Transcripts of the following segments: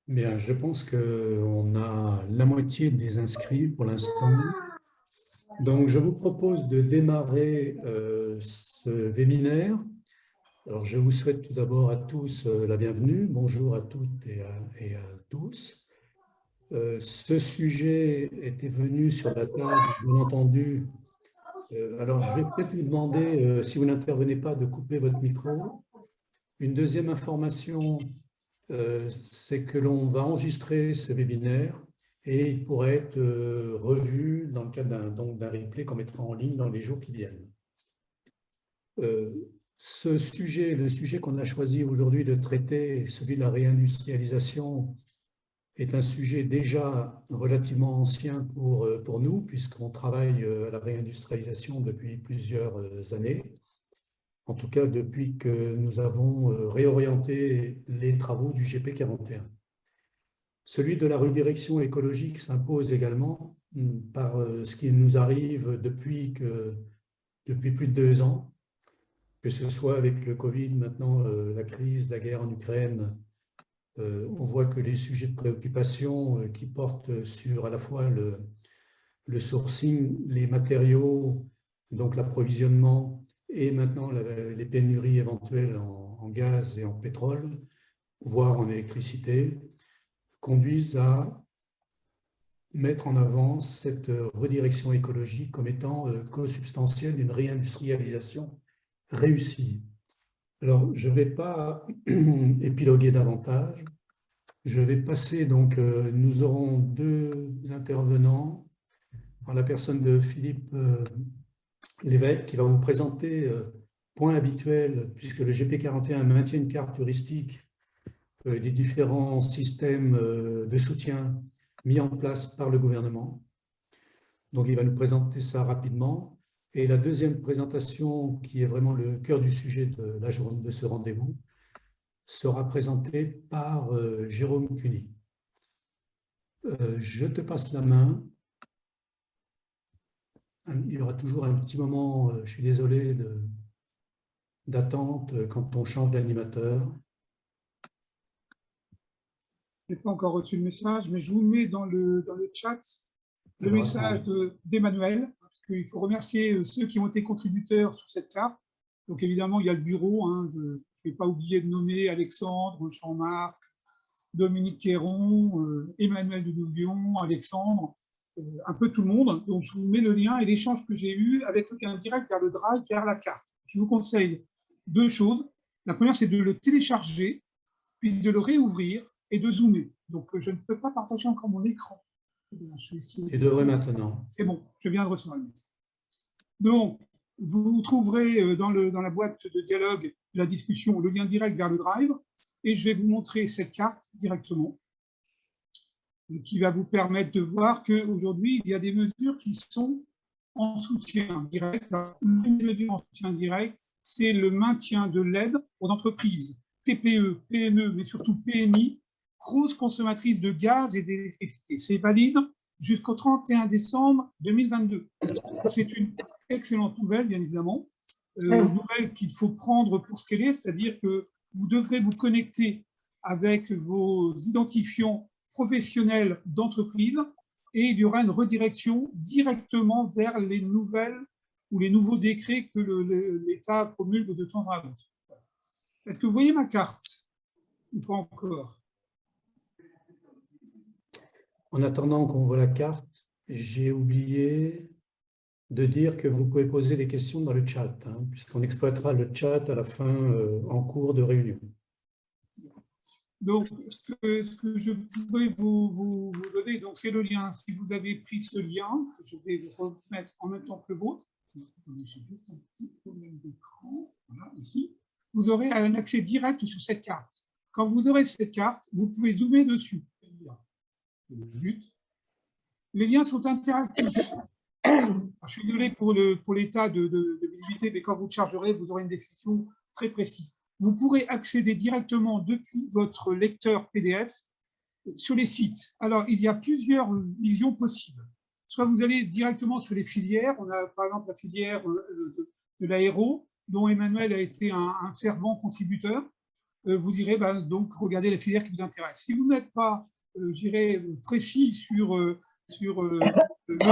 Bien, je pense qu'on a la moitié des inscrits pour l'instant. Donc, je vous propose de démarrer ce webinaire. Alors, je vous souhaite tout d'abord à tous la bienvenue. Bonjour à toutes et à tous. Ce sujet était venu sur la table, bien entendu. Alors, je vais peut-être vous demander, si vous n'intervenez pas, de couper votre micro. Une deuxième information, c'est que l'on va enregistrer ce webinaire et il pourrait être revu dans le cadre d'un replay qu'on mettra en ligne dans les jours qui viennent. Ce sujet, le sujet qu'on a choisi aujourd'hui de traiter, celui de la réindustrialisation, est un sujet déjà relativement ancien pour nous, puisqu'on travaille à la réindustrialisation depuis plusieurs années. En tout cas, depuis que nous avons réorienté les travaux du GP41. Celui de la redirection écologique s'impose également par ce qui nous arrive depuis plus de 2 ans, que ce soit avec le Covid, maintenant la crise, la guerre en Ukraine. On voit que les sujets de préoccupation qui portent sur à la fois le sourcing, les matériaux, donc l'approvisionnement, et maintenant les pénuries éventuelles en gaz et en pétrole, voire en électricité, conduisent à mettre en avant cette redirection écologique comme étant consubstantielle d'une réindustrialisation réussie. Alors, je ne vais pas épiloguer davantage. Je vais passer, donc, nous aurons deux intervenants, en la personne de Philippe Lévesque, qui va vous présenter, point habituel, puisque le GP41 maintient une carte touristique des différents systèmes de soutien mis en place par le gouvernement. Donc, il va nous présenter ça rapidement. Et la deuxième présentation, qui est vraiment le cœur du sujet de la journée de ce rendez-vous, sera présentée par Jérôme Cuny. Je te passe la main. Il y aura toujours un petit moment, je suis désolé, d'attente quand on change d'animateur. Je n'ai pas encore reçu le message, mais je vous mets dans le chat le message d'Emmanuel, parce qu'il faut remercier ceux qui ont été contributeurs sur cette carte. Donc évidemment, il y a le bureau, hein, je ne vais pas oublier de nommer Alexandre, Jean-Marc, Dominique Quéron, Emmanuel de Douvion, Alexandre, un peu tout le monde. Donc je vous mets le lien et l'échange que j'ai eu avec un direct vers le drive, vers la carte. Je vous conseille deux choses. La première, c'est de le télécharger, puis de le réouvrir et de zoomer. Donc, je ne peux pas partager encore mon écran. Tu devrais maintenant. C'est bon, je viens de recevoir le message. Donc, vous trouverez dans la boîte de dialogue de la discussion le lien direct vers le drive et je vais vous montrer cette carte directement qui va vous permettre de voir qu'aujourd'hui, il y a des mesures qui sont en soutien direct. Une mesure en soutien direct, c'est le maintien de l'aide aux entreprises TPE, PME, mais surtout PMI, grosses consommatrices de gaz et d'électricité. C'est valide jusqu'au 31 décembre 2022. C'est une excellente nouvelle, bien évidemment. Nouvelle qu'il faut prendre pour ce qu'elle est, c'est-à-dire que vous devrez vous connecter avec vos identifiants professionnels d'entreprise et il y aura une redirection directement vers les nouvelles ou les nouveaux décrets que l'État promulgue de temps à autre. Est-ce que vous voyez ma carte ou pas encore? En attendant qu'on voit la carte, j'ai oublié de dire que vous pouvez poser des questions dans le chat, hein, puisqu'on exploitera le chat à la fin, en cours de réunion. Donc, ce que je pourrais vous donner, c'est le lien. Si vous avez pris ce lien, je vais le remettre en même temps que le vôtre. Attendez, j'ai juste un petit problème d'écran. Voilà, ici. Vous aurez un accès direct sur cette carte. Quand vous aurez cette carte, vous pouvez zoomer dessus. C'est le but. Les liens sont interactifs. Alors, je suis désolé pour l'état de visibilité, mais quand vous le chargerez, vous aurez une définition très précise. Vous pourrez accéder directement depuis votre lecteur PDF sur les sites. Alors, il y a plusieurs visions possibles. Soit vous allez directement sur les filières. On a par exemple la filière de l'aéro, dont Emmanuel a été un fervent contributeur. vous irez donc regarder la filière qui vous intéresse. Si vous n'êtes pas, je dirais, précis sur le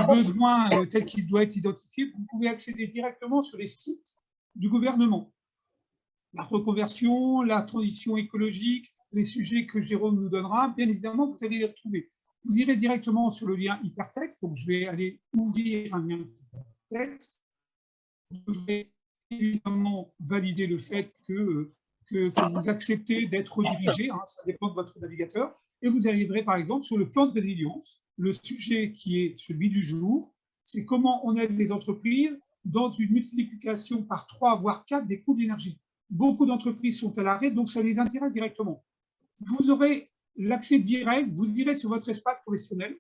besoin tel qu'il doit être identifié, vous pouvez accéder directement sur les sites du gouvernement. La reconversion, la transition écologique, les sujets que Jérôme nous donnera, bien évidemment, vous allez les retrouver. Vous irez directement sur le lien hypertexte, donc je vais aller ouvrir un lien hypertexte. Vous devrez évidemment valider le fait que vous acceptez d'être redirigé, hein, ça dépend de votre navigateur, et vous arriverez par exemple sur le plan de résilience. Le sujet qui est celui du jour, c'est comment on aide les entreprises dans une multiplication par 3 voire 4 des coûts d'énergie. Beaucoup d'entreprises sont à l'arrêt, donc ça les intéresse directement. Vous aurez l'accès direct, vous irez sur votre espace professionnel,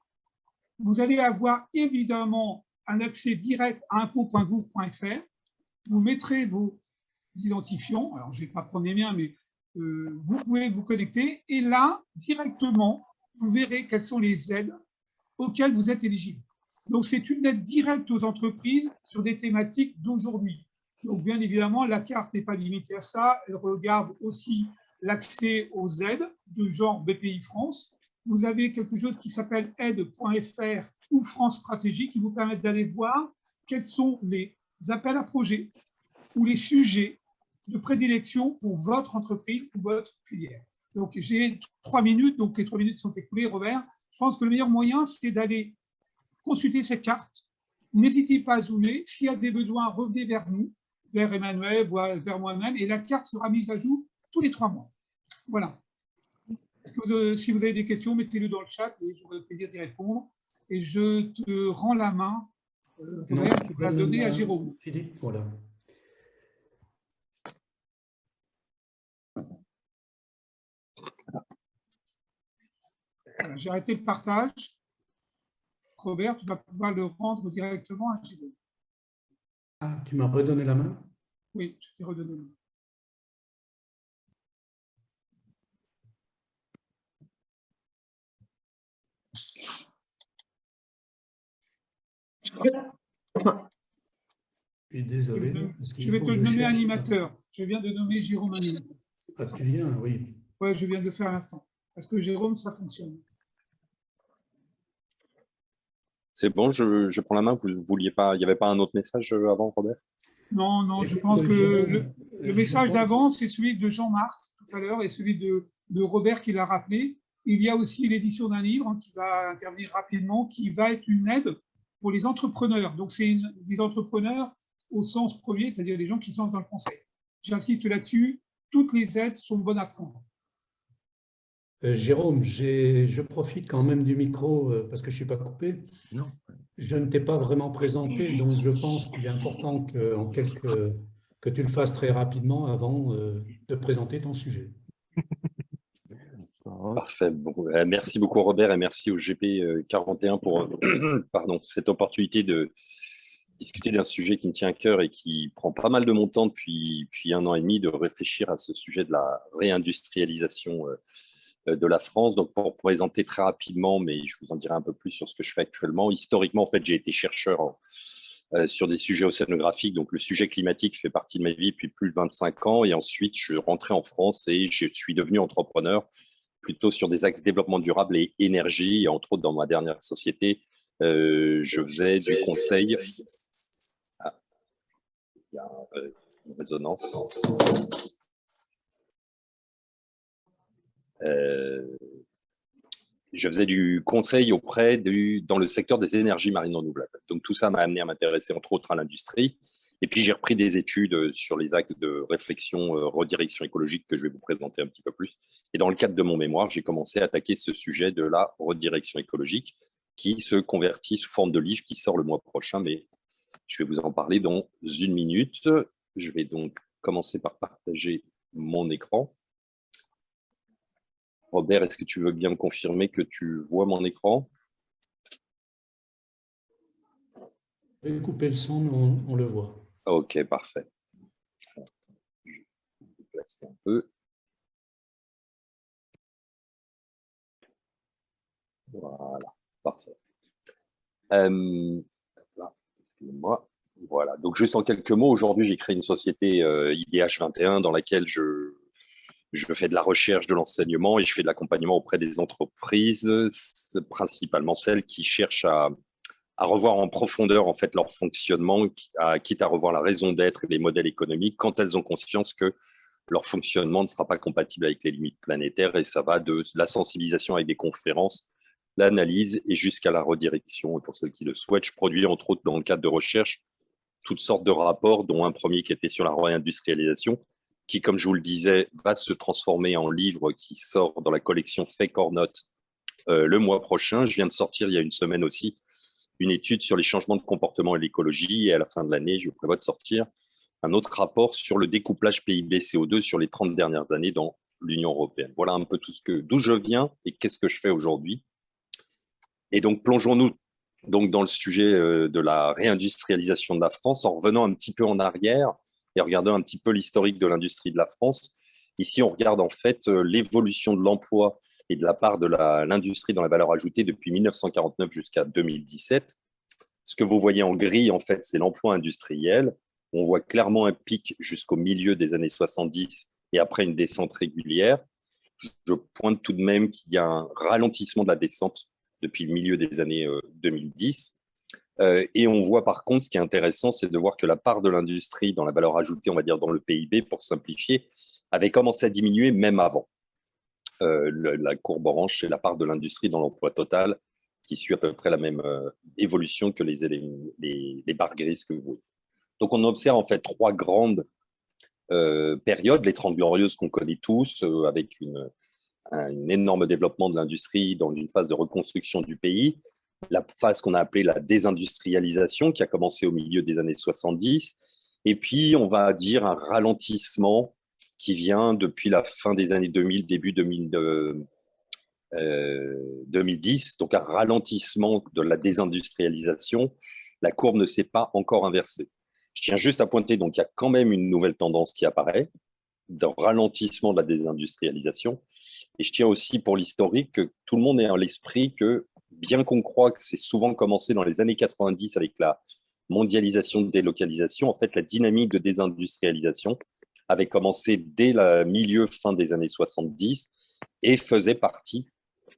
vous allez avoir évidemment un accès direct à impôts.gouv.fr, vous mettrez vos identifiants, alors je ne vais pas prendre les miens, mais vous pouvez vous connecter, et là, directement, vous verrez quelles sont les aides auxquelles vous êtes éligible. Donc, c'est une aide directe aux entreprises sur des thématiques d'aujourd'hui. Donc, bien évidemment, la carte n'est pas limitée à ça. Elle regarde aussi l'accès aux aides de genre BPI France. Vous avez quelque chose qui s'appelle aide.fr ou France Stratégie qui vous permettent d'aller voir quels sont les appels à projets ou les sujets de prédilection pour votre entreprise ou votre filière. Donc, j'ai 3 minutes, donc les 3 minutes sont écoulées, Robert. Je pense que le meilleur moyen, c'est d'aller consulter cette carte. N'hésitez pas à zoomer. S'il y a des besoins, revenez vers nous, vers Emmanuel, vers moi-même, et la carte sera mise à jour tous les 3 mois. Voilà. Si vous avez des questions, mettez-le dans le chat et j'aurai le plaisir d'y répondre. Et je te rends la main, Robert, pour la donner à Jérôme. Philippe, voilà. Voilà, j'ai arrêté le partage. Robert, tu vas pouvoir le rendre directement à Jérôme. Ah, tu m'as redonné la main? Oui, je t'ai redonné la main. Je suis désolé. Je vais te nommer animateur. Je viens de nommer Jérôme animateur. Ah, tu viens, oui. Oui, je viens de le faire à l'instant. Parce que Jérôme, ça fonctionne. C'est bon, je prends la main. Vous vouliez pas, il n'y avait pas un autre message avant, Robert? Non, non, je pense que le message d'avant, c'est celui de Jean-Marc tout à l'heure et celui de Robert qui l'a rappelé. Il y a aussi l'édition d'un livre qui va intervenir rapidement, qui va être une aide pour les entrepreneurs. Donc, c'est des entrepreneurs au sens premier, c'est-à-dire les gens qui sont dans le conseil. J'insiste là-dessus, toutes les aides sont bonnes à prendre. Jérôme, je profite quand même du micro parce que je ne suis pas coupé. Non. Je ne t'ai pas vraiment présenté, donc je pense qu'il est important que tu le fasses très rapidement avant de présenter ton sujet. Parfait. Bon, merci beaucoup, Robert, et merci au GP 41 pour cette opportunité de discuter d'un sujet qui me tient à cœur et qui prend pas mal de mon temps depuis 1 an et demi, de réfléchir à ce sujet de la réindustrialisation de la France. Donc, pour présenter très rapidement, mais je vous en dirai un peu plus sur ce que je fais actuellement. Historiquement, en fait, j'ai été chercheur sur des sujets océanographiques. Donc, le sujet climatique fait partie de ma vie depuis plus de 25 ans. Et ensuite, je suis rentré en France et je suis devenu entrepreneur, plutôt sur des axes développement durable et énergie. Et entre autres, dans ma dernière société, je faisais du conseil. Ah, il y a une résonance. Je faisais du conseil dans le secteur des énergies marines renouvelables. Donc, tout ça m'a amené à m'intéresser, entre autres, à l'industrie. Et puis, j'ai repris des études sur les axes de réflexion, redirection écologique que je vais vous présenter un petit peu plus. Et dans le cadre de mon mémoire, j'ai commencé à attaquer ce sujet de la redirection écologique qui se convertit sous forme de livre qui sort le mois prochain, mais je vais vous en parler dans 1 minute. Je vais donc commencer par partager mon écran. Robert, est-ce que tu veux bien me confirmer que tu vois mon écran? Je vais couper le son, mais on le voit. Ok, parfait. Je vais déplacer un peu. Voilà, parfait. Excusez-moi. Voilà, donc juste en quelques mots, aujourd'hui, j'ai créé une société IDH21 dans laquelle Je fais de la recherche, de l'enseignement et je fais de l'accompagnement auprès des entreprises, principalement celles qui cherchent à revoir en profondeur en fait leur fonctionnement, quitte à revoir la raison d'être et les modèles économiques quand elles ont conscience que leur fonctionnement ne sera pas compatible avec les limites planétaires. Et ça va de la sensibilisation avec des conférences, l'analyse et jusqu'à la redirection. Et pour celles qui le souhaitent, je produis entre autres dans le cadre de recherche toutes sortes de rapports, dont un premier qui était sur la réindustrialisation, qui, comme je vous le disais, va se transformer en livre qui sort dans la collection Fake or Not le mois prochain. Je viens de sortir il y a une semaine aussi une étude sur les changements de comportement et l'écologie. Et à la fin de l'année, je prévois de sortir un autre rapport sur le découplage PIB CO2 sur les 30 dernières années dans l'Union européenne. Voilà un peu d'où je viens et qu'est-ce que je fais aujourd'hui. Et donc, plongeons-nous donc dans le sujet de la réindustrialisation de la France en revenant un petit peu en arrière et regardant un petit peu l'historique de l'industrie de la France. Ici, on regarde en fait l'évolution de l'emploi et de la part de l'industrie dans la valeur ajoutée depuis 1949 jusqu'à 2017. Ce que vous voyez en gris, en fait, c'est l'emploi industriel. On voit clairement un pic jusqu'au milieu des années 70 et après une descente régulière. Je pointe tout de même qu'il y a un ralentissement de la descente depuis le milieu des années 2010. Et on voit par contre, ce qui est intéressant, c'est de voir que la part de l'industrie dans la valeur ajoutée, on va dire dans le PIB, pour simplifier, avait commencé à diminuer même avant. La courbe orange, c'est la part de l'industrie dans l'emploi total, qui suit à peu près la même évolution que les barres grises que vous voyez. Donc on observe en fait trois grandes périodes, les 30 glorieuses qu'on connaît tous, avec un énorme développement de l'industrie dans une phase de reconstruction du pays, la phase qu'on a appelée la désindustrialisation, qui a commencé au milieu des années 70, et puis on va dire un ralentissement qui vient depuis la fin des années 2000, début 2010, donc un ralentissement de la désindustrialisation. La courbe ne s'est pas encore inversée. Je tiens juste à pointer, donc il y a quand même une nouvelle tendance qui apparaît, de ralentissement de la désindustrialisation. Et je tiens aussi pour l'historique que tout le monde ait à l'esprit que, bien qu'on croit que c'est souvent commencé dans les années 90 avec la mondialisation, délocalisation, en fait, la dynamique de désindustrialisation avait commencé dès le milieu-fin des années 70 et faisait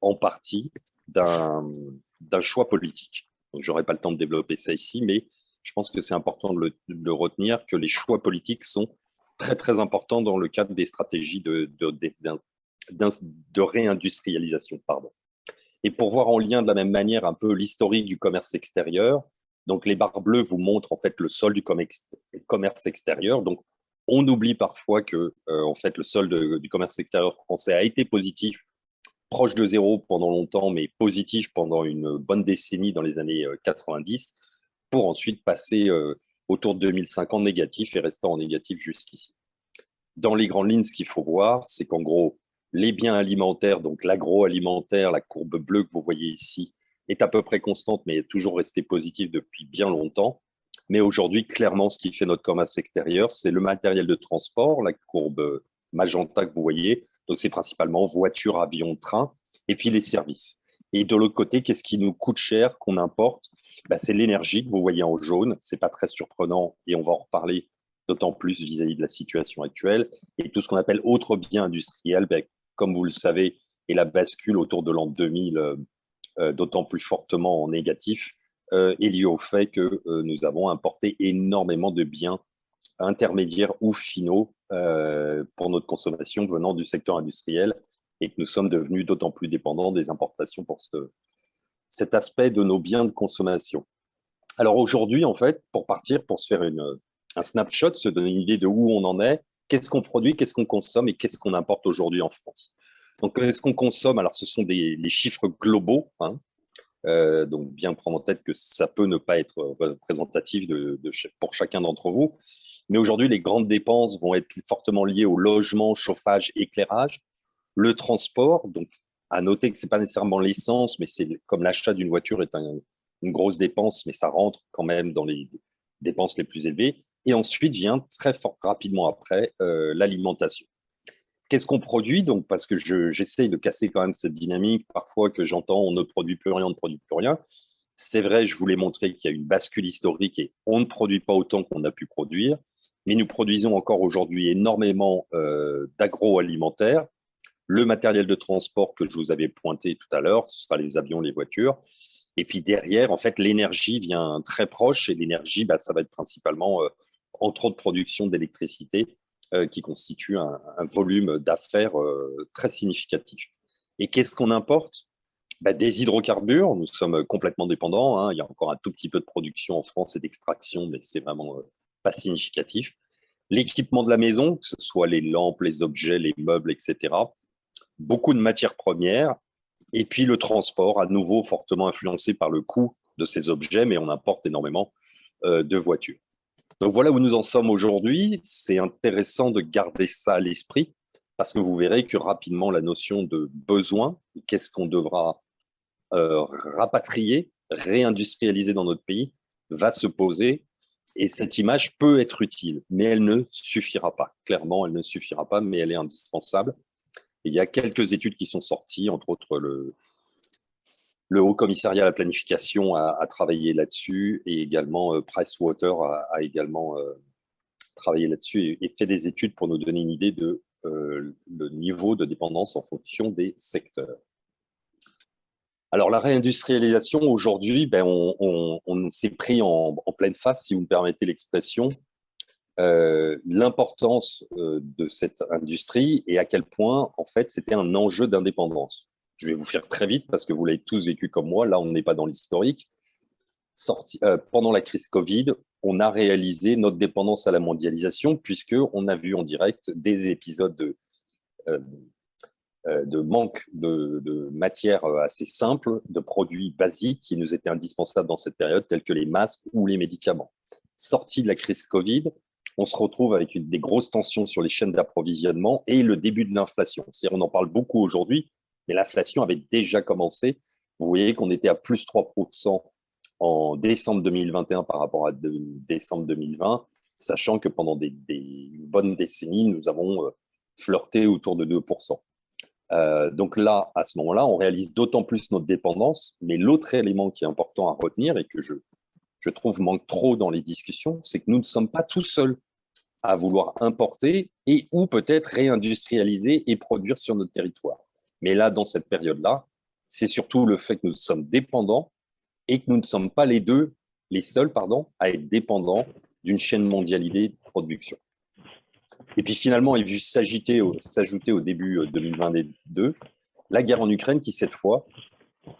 en partie, d'un choix politique. Je n'aurai pas le temps de développer ça ici, mais je pense que c'est important de le retenir, que les choix politiques sont très, très importants dans le cadre des stratégies de réindustrialisation. Et pour voir en lien de la même manière un peu l'historique du commerce extérieur, donc les barres bleues vous montrent en fait le solde du commerce extérieur. Donc on oublie parfois que en fait le solde du commerce extérieur français a été positif, proche de zéro pendant longtemps, mais positif pendant une bonne décennie dans les années 90, pour ensuite passer autour de 2005 en négatif et restant en négatif jusqu'ici. Dans les grandes lignes, ce qu'il faut voir, c'est qu'en gros, les biens alimentaires, donc l'agroalimentaire, la courbe bleue que vous voyez ici, est à peu près constante, mais est toujours restée positive depuis bien longtemps. Mais aujourd'hui, clairement, ce qui fait notre commerce extérieur, c'est le matériel de transport, la courbe magenta que vous voyez. Donc, c'est principalement voitures, avions, trains, et puis les services. Et de l'autre côté, qu'est-ce qui nous coûte cher, qu'on importe? C'est l'énergie que vous voyez en jaune. Ce n'est pas très surprenant, et on va en reparler d'autant plus vis-à-vis de la situation actuelle. Et tout ce qu'on appelle autres biens industriels, comme vous le savez, et la bascule autour de l'an 2000, d'autant plus fortement en négatif, est liée au fait que nous avons importé énormément de biens intermédiaires ou finaux pour notre consommation venant du secteur industriel et que nous sommes devenus d'autant plus dépendants des importations pour cet aspect de nos biens de consommation. Alors aujourd'hui, en fait, pour se faire un snapshot, se donner une idée de où on en est, qu'est-ce qu'on produit, qu'est-ce qu'on consomme et qu'est-ce qu'on importe aujourd'hui en France. Donc, qu'est-ce qu'on consomme? Alors, ce sont les chiffres globaux, hein. Donc, bien prendre en tête que ça peut ne pas être représentatif pour chacun d'entre vous. Mais aujourd'hui, les grandes dépenses vont être fortement liées au logement, chauffage, éclairage, le transport. Donc, à noter que ce n'est pas nécessairement l'essence, mais c'est comme l'achat d'une voiture est une grosse dépense, mais ça rentre quand même dans les dépenses les plus élevées. Et ensuite vient très fort, rapidement après l'alimentation. Qu'est-ce qu'on produit? Donc, parce que j'essaye de casser quand même cette dynamique, parfois que j'entends on ne produit plus rien, on ne produit plus rien. C'est vrai, je voulais montrer qu'il y a une bascule historique et on ne produit pas autant qu'on a pu produire. mais nous produisons encore aujourd'hui énormément d'agroalimentaire. Le matériel de transport que je vous avais pointé tout à l'heure, ce sera les avions, les voitures. Et puis derrière, en fait, l'énergie vient très proche. Et l'énergie, bah, ça va être principalement, entre autres, production d'électricité qui constitue un volume d'affaires très significatif. Et qu'est-ce qu'on importe? Bah, des hydrocarbures. Nous sommes complètement dépendants, hein. Il y a encore un tout petit peu de production en France et d'extraction, mais c'est vraiment pas significatif. L'équipement de la maison, que ce soit les lampes, les objets, les meubles, etc. Beaucoup de matières premières. Et puis le transport, à nouveau fortement influencé par le coût de ces objets, mais on importe énormément de voitures. Donc voilà où nous en sommes aujourd'hui. C'est intéressant de garder ça à l'esprit parce que vous verrez que rapidement la notion de besoin, qu'est-ce qu'on devra rapatrier, réindustrialiser dans notre pays, va se poser. Et cette image peut être utile, mais elle ne suffira pas. Clairement, elle ne suffira pas, mais elle est indispensable. Et il y a quelques études qui sont sorties, entre autres le Haut Commissariat à la planification a travaillé là-dessus et également Pricewater a également travaillé là-dessus et fait des études pour nous donner une idée de le niveau de dépendance en fonction des secteurs. Alors, la réindustrialisation, aujourd'hui, ben, on s'est pris en pleine face, si vous me permettez l'expression, l'importance de cette industrie et à quel point, en fait, c'était un enjeu d'indépendance. Je vais vous faire très vite parce que vous l'avez tous vécu comme moi. Là, on n'est pas dans l'historique. Pendant la crise Covid, on a réalisé notre dépendance à la mondialisation puisqu'on a vu en direct des épisodes de manque de matières assez simples, de produits basiques qui nous étaient indispensables dans cette période, tels que les masques ou les médicaments. Sorti de la crise Covid, on se retrouve avec des grosses tensions sur les chaînes d'approvisionnement et le début de l'inflation. C'est-à-dire, on en parle beaucoup aujourd'hui, mais l'inflation avait déjà commencé. Vous voyez qu'on était à plus 3% en décembre 2021 par rapport à décembre 2020, sachant que pendant des bonnes décennies, nous avons flirté autour de 2%. Donc là, à ce moment-là, on réalise d'autant plus notre dépendance. Mais l'autre élément qui est important à retenir et que je trouve manque trop dans les discussions, c'est que nous ne sommes pas tout seuls à vouloir importer et ou peut-être réindustrialiser et produire sur notre territoire. Mais là, dans cette période-là, c'est surtout le fait que nous sommes dépendants et que nous ne sommes pas les seuls, à être dépendants d'une chaîne mondialisée de production. Et puis finalement est vu s'ajouter au début 2022 la guerre en Ukraine qui, cette fois,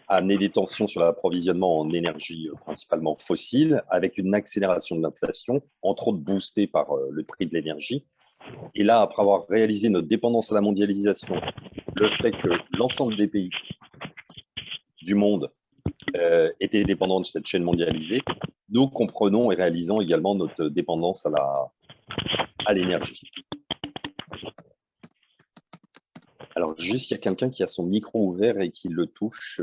a amené des tensions sur l'approvisionnement en énergie principalement fossile, avec une accélération de l'inflation, entre autres boostée par le prix de l'énergie. Et là, après avoir réalisé notre dépendance à la mondialisation, le fait que l'ensemble des pays du monde étaient dépendants de cette chaîne mondialisée, nous comprenons et réalisons également notre dépendance à l'énergie. Alors, juste, il y a quelqu'un qui a son micro ouvert et qui le touche.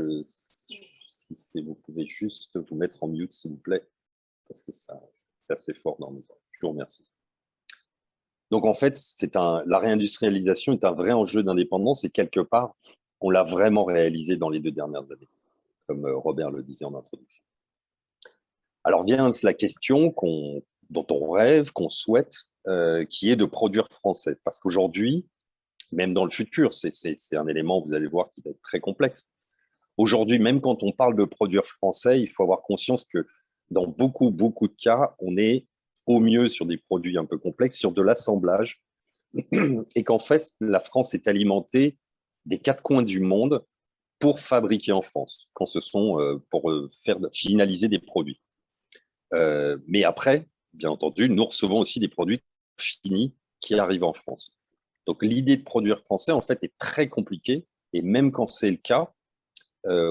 Si vous pouvez juste vous mettre en mute, s'il vous plaît, parce que c'est assez fort dans mes oreilles. Je vous remercie. Donc, en fait, la réindustrialisation est un vrai enjeu d'indépendance et quelque part, on l'a vraiment réalisé dans les 2 dernières années, comme Robert le disait en introduction. Alors, vient la question dont on rêve, qu'on souhaite, qui est de produire français. Parce qu'aujourd'hui, même dans le futur, c'est un élément, vous allez voir, qui va être très complexe. Aujourd'hui, même quand on parle de produire français, il faut avoir conscience que dans beaucoup de cas, on est au mieux sur des produits un peu complexes, sur de l'assemblage, et qu'en fait, la France est alimentée des 4 coins du monde pour fabriquer en France, quand ce sont pour finaliser des produits. Mais après, bien entendu, nous recevons aussi des produits finis qui arrivent en France. Donc, l'idée de produire français, en fait, est très compliquée. Et même quand c'est le cas,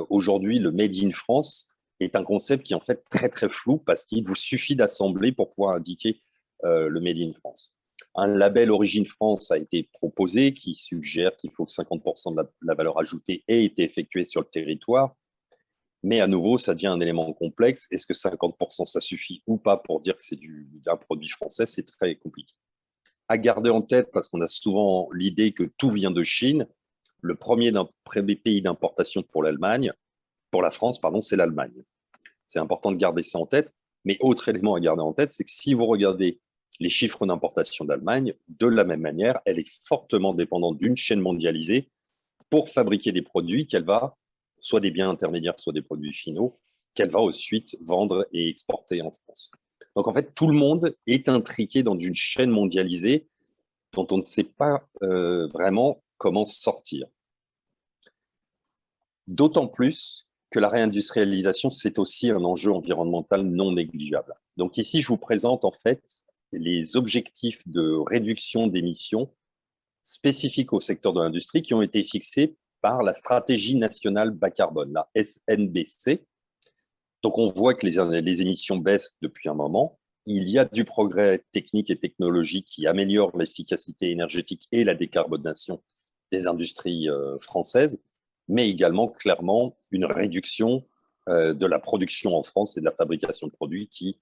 aujourd'hui, le Made in France est un concept qui est en fait très, très flou parce qu'il vous suffit d'assembler pour pouvoir indiquer le Made in France. Un label Origine France a été proposé qui suggère qu'il faut que 50% de la valeur ajoutée ait été effectuée sur le territoire. Mais à nouveau, ça devient un élément complexe. Est-ce que 50% ça suffit ou pas pour dire que c'est d'un produit français? C'est très compliqué. À garder en tête, parce qu'on a souvent l'idée que tout vient de Chine, le premier pays d'importation pour la France, c'est l'Allemagne. C'est important de garder ça en tête. Mais autre élément à garder en tête, c'est que si vous regardez les chiffres d'importation d'Allemagne, de la même manière, elle est fortement dépendante d'une chaîne mondialisée pour fabriquer des produits qu'elle va, soit des biens intermédiaires, soit des produits finaux, qu'elle va ensuite vendre et exporter en France. Donc en fait, tout le monde est intriqué dans une chaîne mondialisée dont on ne sait pas vraiment comment sortir. D'autant plus que la réindustrialisation, c'est aussi un enjeu environnemental non négligeable. Donc ici, je vous présente en fait les objectifs de réduction d'émissions spécifiques au secteur de l'industrie qui ont été fixés par la stratégie nationale bas carbone, la SNBC. Donc on voit que les émissions baissent depuis un moment. Il y a du progrès technique et technologique qui améliore l'efficacité énergétique et la décarbonation des industries françaises, mais également clairement une réduction de la production en France et de la fabrication de produits qui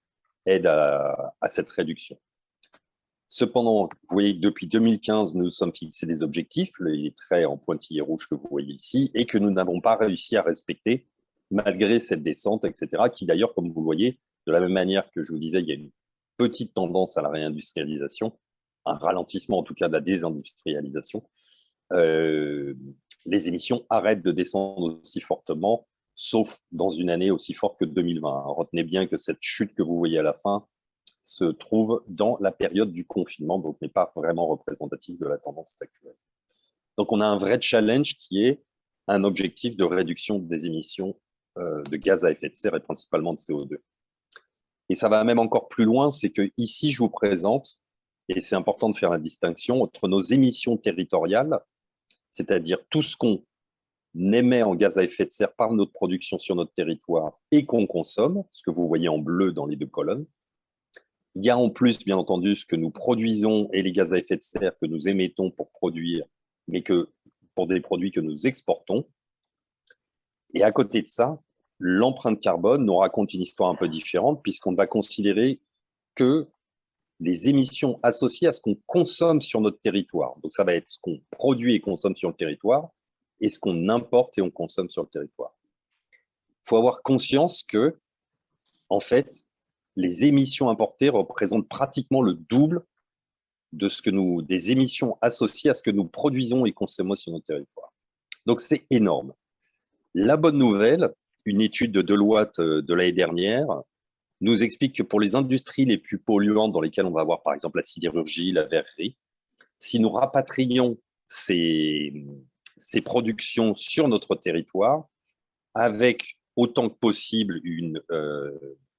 aide à cette réduction. Cependant, vous voyez que depuis 2015, nous nous sommes fixés des objectifs, les traits en pointillés rouges que vous voyez ici, et que nous n'avons pas réussi à respecter malgré cette descente, etc., qui d'ailleurs, comme vous le voyez, de la même manière que je vous disais, il y a une petite tendance à la réindustrialisation, un ralentissement en tout cas de la désindustrialisation. Les émissions arrêtent de descendre aussi fortement, sauf dans une année aussi forte que 2020. Retenez bien que cette chute que vous voyez à la fin se trouve dans la période du confinement, donc n'est pas vraiment représentative de la tendance actuelle. Donc on a un vrai challenge qui est un objectif de réduction des émissions de gaz à effet de serre et principalement de CO2. Et ça va même encore plus loin, c'est que ici je vous présente, et c'est important de faire la distinction entre nos émissions territoriales, c'est-à-dire tout ce qu'on émet en gaz à effet de serre par notre production sur notre territoire et qu'on consomme, ce que vous voyez en bleu dans les deux colonnes. Il y a en plus, bien entendu, ce que nous produisons et les gaz à effet de serre que nous émettons pour produire, mais que pour des produits que nous exportons. Et à côté de ça, l'empreinte carbone nous raconte une histoire un peu différente puisqu'on va considérer que les émissions associées à ce qu'on consomme sur notre territoire, donc ça va être ce qu'on produit et consomme sur le territoire, et ce qu'on importe et on consomme sur le territoire. Il faut avoir conscience que, en fait, les émissions importées représentent pratiquement le double de des émissions associées à ce que nous produisons et consommons sur notre territoire. Donc c'est énorme. La bonne nouvelle, une étude de Deloitte de l'année dernière nous explique que pour les industries les plus polluantes dans lesquelles on va avoir par exemple la sidérurgie, la verrerie, si nous rapatrions ces productions sur notre territoire avec autant que possible une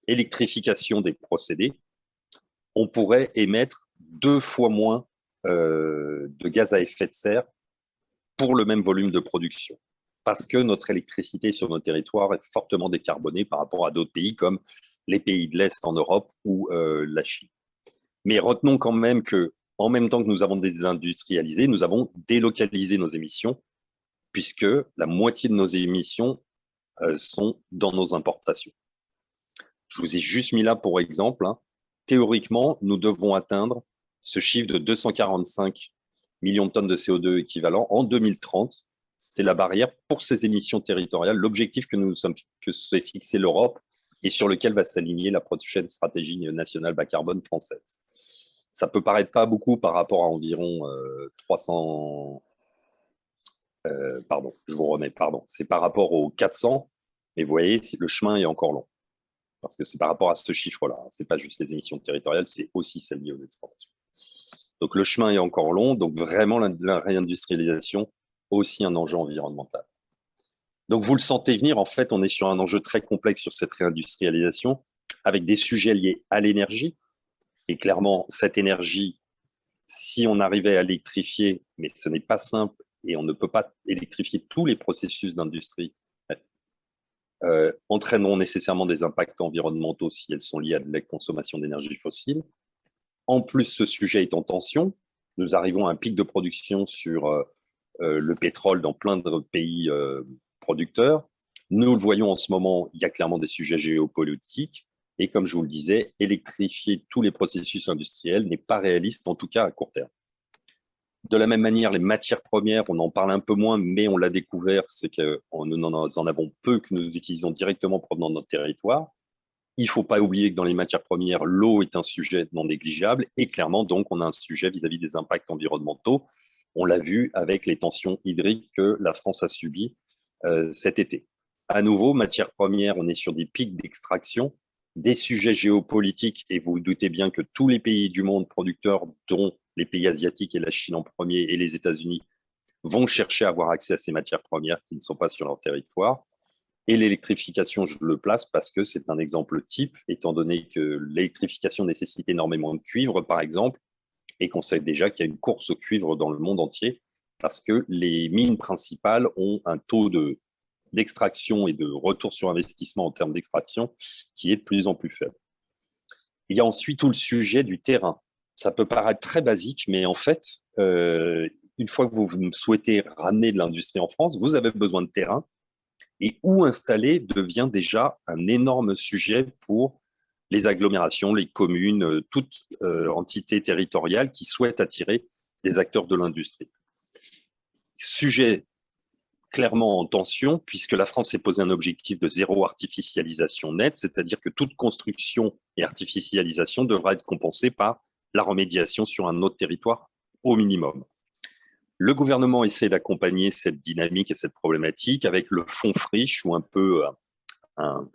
électrification des procédés, on pourrait émettre 2 fois moins de gaz à effet de serre pour le même volume de production, parce que notre électricité sur nos territoires est fortement décarbonée par rapport à d'autres pays comme les pays de l'Est en Europe ou la Chine. Mais retenons quand même que, en même temps que nous avons désindustrialisé, nous avons délocalisé nos émissions, puisque la moitié de nos émissions sont dans nos importations. Je vous ai juste mis là pour exemple. Théoriquement, nous devons atteindre ce chiffre de 245 millions de tonnes de CO2 équivalent en 2030. C'est la barrière pour ces émissions territoriales, l'objectif que s'est fixé l'Europe et sur lequel va s'aligner la prochaine stratégie nationale bas carbone française. Ça peut paraître pas beaucoup par rapport à environ 300... pardon, je vous remets, pardon. C'est par rapport aux 400, mais vous voyez, le chemin est encore long. Parce que c'est par rapport à ce chiffre-là. Ce n'est pas juste les émissions territoriales, c'est aussi celles liées aux exportations. Donc le chemin est encore long, donc vraiment la réindustrialisation, aussi un enjeu environnemental. Donc vous le sentez venir, en fait, on est sur un enjeu très complexe sur cette réindustrialisation, avec des sujets liés à l'énergie. Et clairement, cette énergie, si on arrivait à l'électrifier, mais ce n'est pas simple, et on ne peut pas électrifier tous les processus d'industrie, entraîneront nécessairement des impacts environnementaux si elles sont liées à de la consommation d'énergie fossile. En plus, ce sujet est en tension. Nous arrivons à un pic de production sur le pétrole dans plein de pays producteurs. Nous le voyons en ce moment, il y a clairement des sujets géopolitiques. Et comme je vous le disais, électrifier tous les processus industriels n'est pas réaliste, en tout cas à court terme. De la même manière, les matières premières, on en parle un peu moins, mais on l'a découvert, c'est que nous en avons peu que nous utilisons directement provenant de notre territoire. Il ne faut pas oublier que dans les matières premières, l'eau est un sujet non négligeable et clairement, donc, on a un sujet vis-à-vis des impacts environnementaux. On l'a vu avec les tensions hydriques que la France a subies cet été. À nouveau, matières premières, on est sur des pics d'extraction, des sujets géopolitiques et vous vous doutez bien que tous les pays du monde producteurs, dont les pays asiatiques et la Chine en premier et les États-Unis, vont chercher à avoir accès à ces matières premières qui ne sont pas sur leur territoire. Et l'électrification, je le place parce que c'est un exemple type, étant donné que l'électrification nécessite énormément de cuivre, par exemple, et qu'on sait déjà qu'il y a une course au cuivre dans le monde entier, parce que les mines principales ont un taux d'extraction et de retour sur investissement en termes d'extraction qui est de plus en plus faible. Il y a ensuite tout le sujet du terrain. Ça peut paraître très basique, mais en fait, une fois que vous souhaitez ramener de l'industrie en France, vous avez besoin de terrain. Et où installer devient déjà un énorme sujet pour les agglomérations, les communes, toute entité territoriale qui souhaite attirer des acteurs de l'industrie. Sujet clairement en tension, puisque la France s'est posé un objectif de zéro artificialisation nette, c'est-à-dire que toute construction et artificialisation devra être compensée par la remédiation sur un autre territoire au minimum. Le gouvernement essaie d'accompagner cette dynamique et cette problématique avec le fonds friche ou un peu un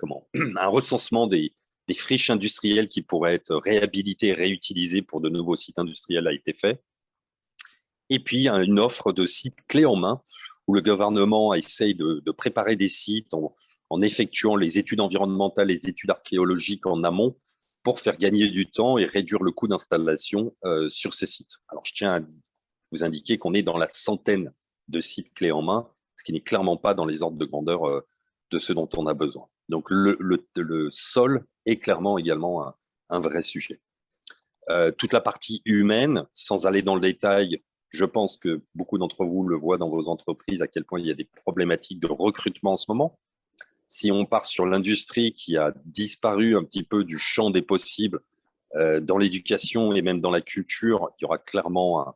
recensement des friches industrielles qui pourraient être réhabilitées et réutilisées pour de nouveaux sites industriels a été fait. Et puis, une offre de sites clés en main où le gouvernement essaye de préparer des sites en effectuant les études environnementales, les études archéologiques en amont pour faire gagner du temps et réduire le coût d'installation sur ces sites. Alors, je tiens à vous indiquer qu'on est dans la centaine de sites clés en main, ce qui n'est clairement pas dans les ordres de grandeur de ce dont on a besoin. Donc, le sol est clairement également un vrai sujet. Toute la partie humaine, sans aller dans le détail, je pense que beaucoup d'entre vous le voient dans vos entreprises, à quel point il y a des problématiques de recrutement en ce moment. Si on part sur l'industrie qui a disparu un petit peu du champ des possibles dans l'éducation et même dans la culture, il y aura clairement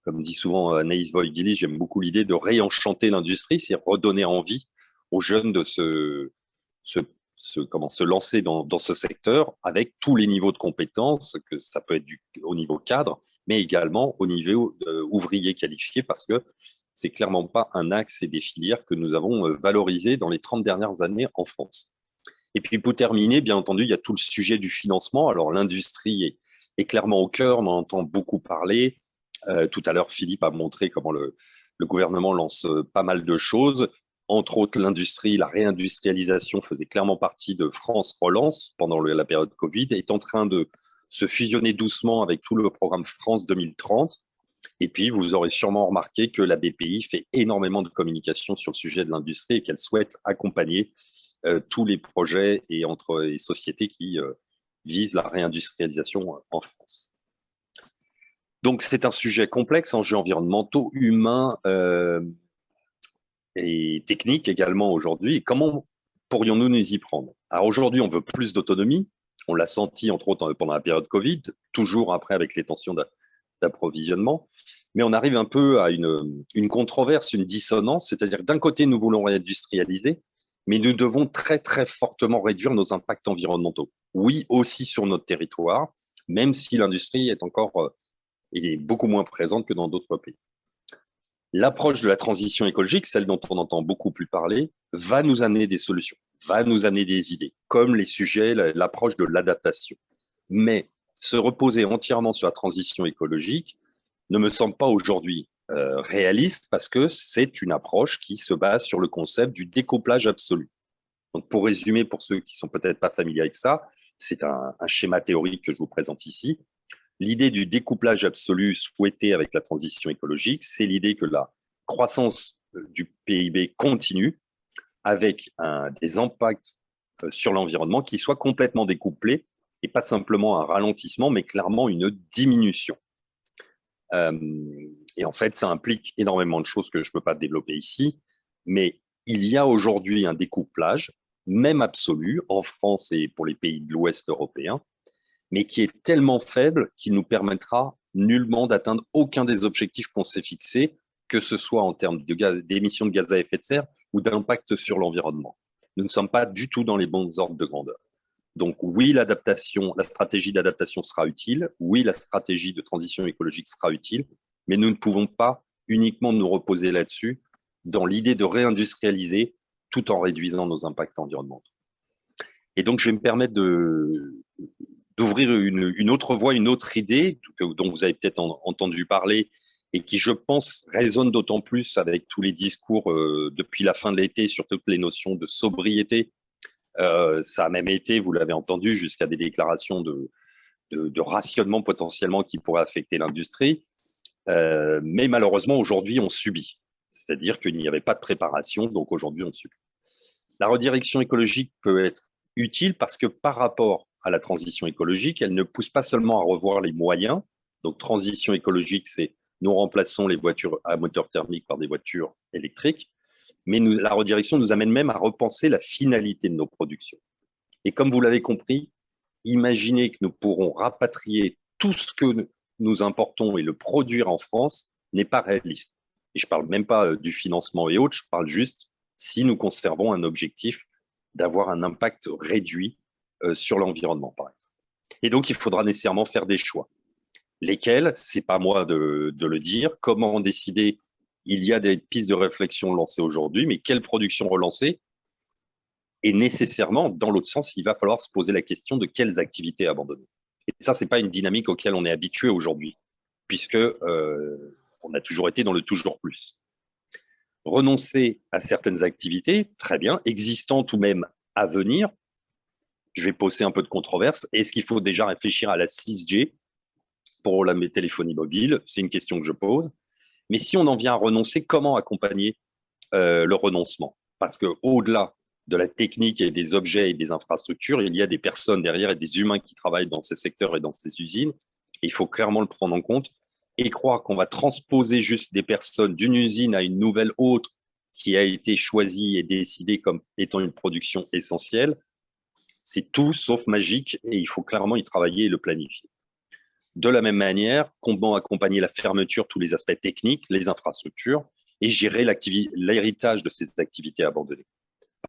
comme dit souvent Anaïs Voigili, j'aime beaucoup l'idée de réenchanter l'industrie, c'est redonner envie aux jeunes de se lancer dans ce secteur avec tous les niveaux de compétences, que ça peut être au niveau cadre, mais également au niveau ouvrier qualifié, parce que c'est clairement pas un axe et des filières que nous avons valorisées dans les 30 dernières années en France. Et puis pour terminer, bien entendu, il y a tout le sujet du financement. Alors l'industrie est clairement au cœur, on en entend beaucoup parler. Tout à l'heure, Philippe a montré comment le gouvernement lance pas mal de choses. Entre autres, l'industrie, la réindustrialisation faisait clairement partie de France Relance pendant la période Covid, est en train de se fusionner doucement avec tout le programme France 2030. Et puis, vous aurez sûrement remarqué que la BPI fait énormément de communication sur le sujet de l'industrie et qu'elle souhaite accompagner tous les projets et sociétés qui visent la réindustrialisation en France. Donc, c'est un sujet complexe, enjeux environnementaux, humains et techniques également aujourd'hui. Comment pourrions-nous nous y prendre? Alors aujourd'hui, on veut plus d'autonomie. On l'a senti, entre autres, pendant la période Covid, toujours après avec les tensions d'approvisionnement. Mais on arrive un peu à une controverse, une dissonance. C'est-à-dire que d'un côté, nous voulons réindustrialiser, mais nous devons très, très fortement réduire nos impacts environnementaux. Oui, aussi sur notre territoire, même si l'industrie est encore... est beaucoup moins présente que dans d'autres pays. L'approche de la transition écologique, celle dont on entend beaucoup plus parler, va nous amener des solutions, va nous amener des idées, comme les sujets, l'approche de l'adaptation. Mais se reposer entièrement sur la transition écologique ne me semble pas aujourd'hui réaliste parce que c'est une approche qui se base sur le concept du découplage absolu. Donc, pour résumer, pour ceux qui ne sont peut-être pas familiers avec ça, c'est un schéma théorique que je vous présente ici. L'idée du découplage absolu souhaité avec la transition écologique, c'est l'idée que la croissance du PIB continue avec des impacts sur l'environnement qui soient complètement découplés et pas simplement un ralentissement, mais clairement une diminution. Et en fait, ça implique énormément de choses que je ne peux pas développer ici, mais il y a aujourd'hui un découplage, même absolu, en France et pour les pays de l'Ouest européen, mais qui est tellement faible qu'il nous permettra nullement d'atteindre aucun des objectifs qu'on s'est fixés, que ce soit en termes d'émissions de gaz à effet de serre ou d'impact sur l'environnement. Nous ne sommes pas du tout dans les bons ordres de grandeur. Donc oui, la stratégie d'adaptation sera utile, oui, la stratégie de transition écologique sera utile, mais nous ne pouvons pas uniquement nous reposer là-dessus dans l'idée de réindustrialiser tout en réduisant nos impacts environnementaux. Et donc, je vais me permettre d'ouvrir une autre voie, une autre idée dont vous avez peut-être entendu parler et qui, je pense, résonne d'autant plus avec tous les discours depuis la fin de l'été sur toutes les notions de sobriété. Ça a même été, vous l'avez entendu, jusqu'à des déclarations de rationnement potentiellement qui pourraient affecter l'industrie. Mais malheureusement, aujourd'hui, on subit. C'est-à-dire qu'il n'y avait pas de préparation, donc aujourd'hui, on subit. La redirection écologique peut être utile parce que par rapport à la transition écologique, elle ne pousse pas seulement à revoir les moyens. Donc, transition écologique, c'est nous remplaçons les voitures à moteur thermique par des voitures électriques. Mais la redirection nous amène même à repenser la finalité de nos productions. Et comme vous l'avez compris, imaginez que nous pourrons rapatrier tout ce que nous importons et le produire en France n'est pas réaliste. Et je ne parle même pas du financement et autres, je parle juste si nous conservons un objectif d'avoir un impact réduit sur l'environnement, par exemple. Et donc, il faudra nécessairement faire des choix. Lesquels, ce n'est pas moi de le dire. Comment en décider? Il y a des pistes de réflexion lancées aujourd'hui, mais quelle production relancer? Et nécessairement, dans l'autre sens, il va falloir se poser la question de quelles activités abandonner. Et ça, ce n'est pas une dynamique auquel on est habitué aujourd'hui, puisque on a toujours été dans le toujours plus. Renoncer à certaines activités, très bien, existantes ou même à venir. Je vais poser un peu de controverse. Est-ce qu'il faut déjà réfléchir à la 6G pour la téléphonie mobile? C'est une question que je pose. Mais si on en vient à renoncer, comment accompagner le renoncement? Parce qu'au-delà de la technique et des objets et des infrastructures, il y a des personnes derrière et des humains qui travaillent dans ces secteurs et dans ces usines. Et il faut clairement le prendre en compte. Et croire qu'on va transposer juste des personnes d'une usine à une nouvelle autre qui a été choisie et décidée comme étant une production essentielle, c'est tout sauf magique et il faut clairement y travailler et le planifier. De la même manière, comment accompagner la fermeture, tous les aspects techniques, les infrastructures, et gérer l'héritage de ces activités abandonnées.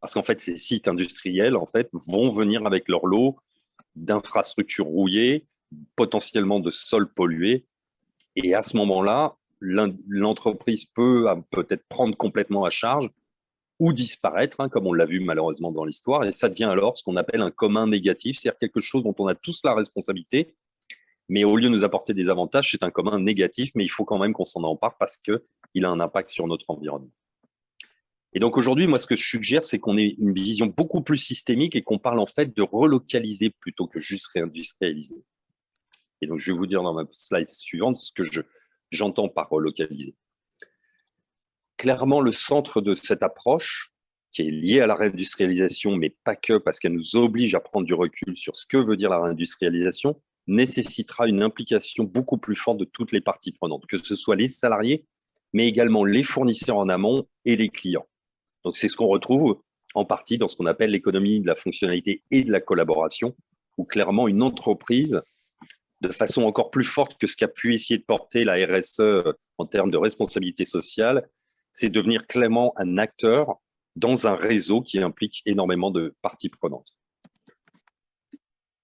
Parce qu'en fait, ces sites industriels vont venir avec leur lot d'infrastructures rouillées, potentiellement de sols pollués. Et à ce moment-là, l'entreprise peut peut-être prendre complètement à charge ou disparaître, comme on l'a vu malheureusement dans l'histoire. Et ça devient alors ce qu'on appelle un commun négatif, c'est-à-dire quelque chose dont on a tous la responsabilité, mais au lieu de nous apporter des avantages, c'est un commun négatif, mais il faut quand même qu'on s'en empare parce qu'il a un impact sur notre environnement. Et donc aujourd'hui, moi, ce que je suggère, c'est qu'on ait une vision beaucoup plus systémique et qu'on parle en fait de relocaliser plutôt que juste réindustrialiser. Et donc, je vais vous dire dans ma slide suivante ce que j'entends par relocaliser. Clairement, le centre de cette approche, qui est liée à la réindustrialisation, mais pas que, parce qu'elle nous oblige à prendre du recul sur ce que veut dire la réindustrialisation, nécessitera une implication beaucoup plus forte de toutes les parties prenantes, que ce soit les salariés, mais également les fournisseurs en amont et les clients. Donc, c'est ce qu'on retrouve en partie dans ce qu'on appelle l'économie de la fonctionnalité et de la collaboration, où clairement une entreprise, de façon encore plus forte que ce qu'a pu essayer de porter la RSE en termes de responsabilité sociale, c'est devenir clairement un acteur dans un réseau qui implique énormément de parties prenantes.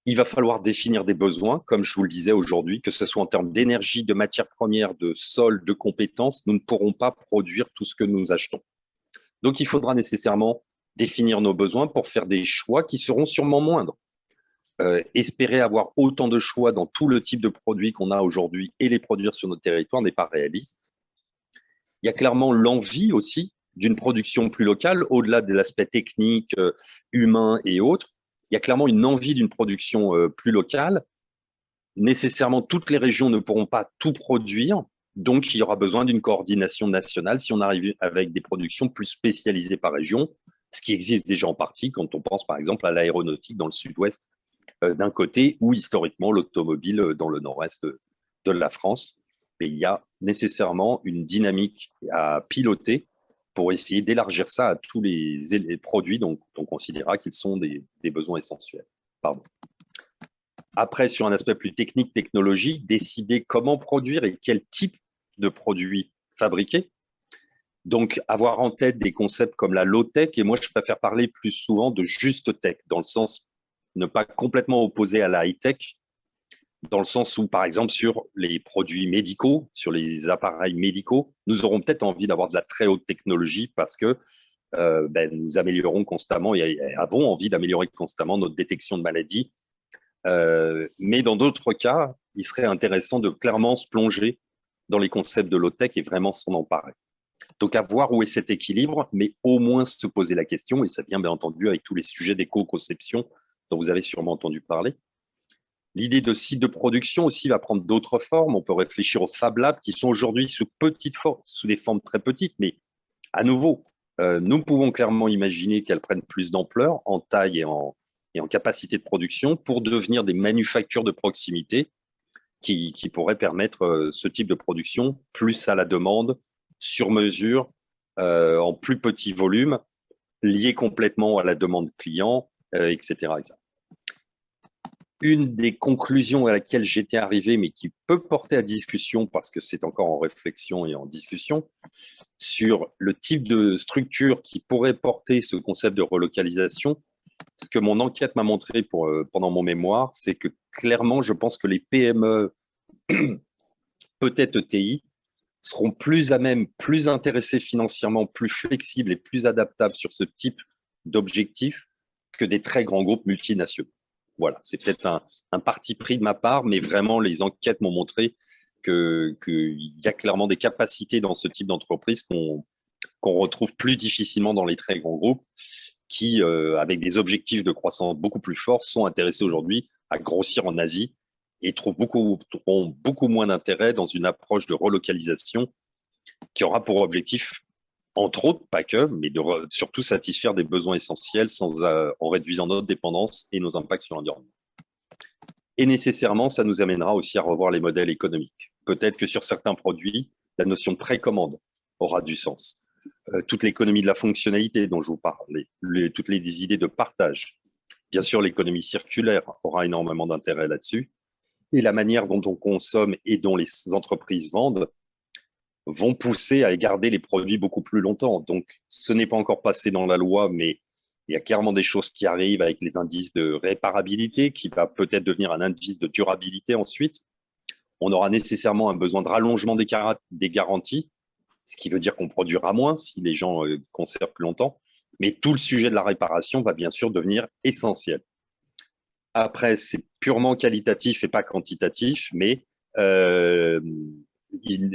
Il va falloir définir des besoins, comme je vous le disais aujourd'hui, que ce soit en termes d'énergie, de matières premières, de sol, de compétences, nous ne pourrons pas produire tout ce que nous achetons. Donc, il faudra nécessairement définir nos besoins pour faire des choix qui seront sûrement moindres. Espérer avoir autant de choix dans tout le type de produits qu'on a aujourd'hui et les produire sur notre territoire n'est pas réaliste. Il y a clairement l'envie aussi d'une production plus locale, au-delà de l'aspect technique, humain et autres. Il y a clairement une envie d'une production plus locale. Nécessairement, toutes les régions ne pourront pas tout produire, donc il y aura besoin d'une coordination nationale si on arrive avec des productions plus spécialisées par région, ce qui existe déjà en partie quand on pense par exemple à l'aéronautique dans le sud-ouest d'un côté, ou historiquement l'automobile dans le nord-est de la France. Et il y a nécessairement une dynamique à piloter pour essayer d'élargir ça à tous les produits dont on considérera qu'ils sont des besoins essentiels. Pardon. Après, sur un aspect plus technique, technologique, décider comment produire et quel type de produits fabriquer. Donc, avoir en tête des concepts comme la low-tech, et moi, je préfère parler plus souvent de juste tech, dans le sens ne pas complètement opposé à la high-tech, dans le sens où, par exemple, sur les produits médicaux, sur les appareils médicaux, nous aurons peut-être envie d'avoir de la très haute technologie parce que nous améliorons constamment et avons envie d'améliorer constamment notre détection de maladies. Mais dans d'autres cas, il serait intéressant de clairement se plonger dans les concepts de low-tech et vraiment s'en emparer. Donc, à voir où est cet équilibre, mais au moins se poser la question, et ça vient bien entendu avec tous les sujets d'éco-conception dont vous avez sûrement entendu parler. L'idée de site de production aussi va prendre d'autres formes. On peut réfléchir aux Fab Labs qui sont aujourd'hui sous des formes très petites, mais à nouveau, nous pouvons clairement imaginer qu'elles prennent plus d'ampleur en taille et en capacité de production pour devenir des manufactures de proximité qui pourraient permettre ce type de production plus à la demande, sur mesure, en plus petit volume, lié complètement à la demande client, etc. Une des conclusions à laquelle j'étais arrivé, mais qui peut porter à discussion parce que c'est encore en réflexion et en discussion, sur le type de structure qui pourrait porter ce concept de relocalisation. Ce que mon enquête m'a montré pendant mon mémoire, c'est que clairement, je pense que les PME, peut-être ETI, seront plus à même, plus intéressés financièrement, plus flexibles et plus adaptables sur ce type d'objectif que des très grands groupes multinationaux. Voilà, c'est peut-être un parti pris de ma part, mais vraiment, les enquêtes m'ont montré qu'il y a clairement des capacités dans ce type d'entreprise qu'on retrouve plus difficilement dans les très grands groupes qui, avec des objectifs de croissance beaucoup plus forts, sont intéressés aujourd'hui à grossir en Asie et ont beaucoup moins d'intérêt dans une approche de relocalisation qui aura pour objectif, entre autres, pas que, mais de surtout satisfaire des besoins essentiels en réduisant notre dépendance et nos impacts sur l'environnement. Et nécessairement, ça nous amènera aussi à revoir les modèles économiques. Peut-être que sur certains produits, la notion de précommande aura du sens. Toute l'économie de la fonctionnalité dont je vous parle, toutes les idées de partage. Bien sûr, l'économie circulaire aura énormément d'intérêt là-dessus. Et la manière dont on consomme et dont les entreprises vendent vont pousser à garder les produits beaucoup plus longtemps. Donc, ce n'est pas encore passé dans la loi, mais il y a clairement des choses qui arrivent avec les indices de réparabilité, qui va peut-être devenir un indice de durabilité ensuite. On aura nécessairement un besoin de rallongement des garanties, ce qui veut dire qu'on produira moins si les gens conservent plus longtemps. Mais tout le sujet de la réparation va bien sûr devenir essentiel. Après, c'est purement qualitatif et pas quantitatif, mais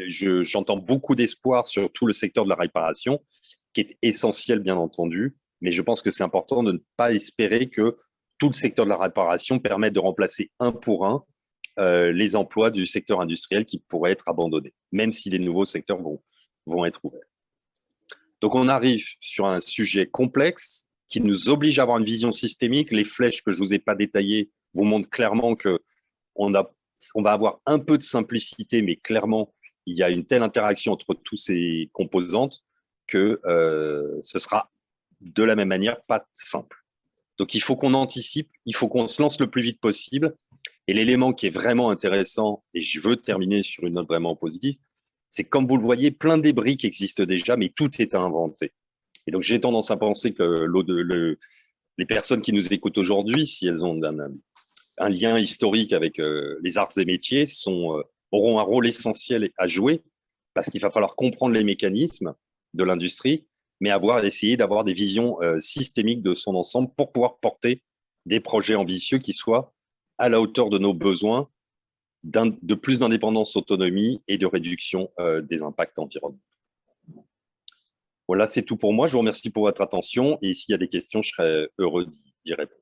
j'entends beaucoup d'espoir sur tout le secteur de la réparation, qui est essentiel, bien entendu, mais je pense que c'est important de ne pas espérer que tout le secteur de la réparation permette de remplacer un pour un les emplois du secteur industriel qui pourraient être abandonnés, même si les nouveaux secteurs vont être ouverts. Donc, on arrive sur un sujet complexe qui nous oblige à avoir une vision systémique. Les flèches que je ne vous ai pas détaillées vous montrent clairement qu'on va avoir un peu de simplicité, mais clairement, il y a une telle interaction entre tous ces composantes que ce sera de la même manière pas simple. Donc, il faut qu'on anticipe, il faut qu'on se lance le plus vite possible. Et l'élément qui est vraiment intéressant, et je veux terminer sur une note vraiment positive, c'est comme vous le voyez, plein de débris qui existent déjà, mais tout est à inventer. Et donc, j'ai tendance à penser que les personnes qui nous écoutent aujourd'hui, si elles ont un lien historique avec les arts et métiers, auront un rôle essentiel à jouer parce qu'il va falloir comprendre les mécanismes de l'industrie, mais essayer d'avoir des visions systémiques de son ensemble pour pouvoir porter des projets ambitieux qui soient à la hauteur de nos besoins, de plus d'indépendance, autonomie et de réduction des impacts environnementaux. Voilà, c'est tout pour moi. Je vous remercie pour votre attention et s'il y a des questions, je serai heureux d'y répondre.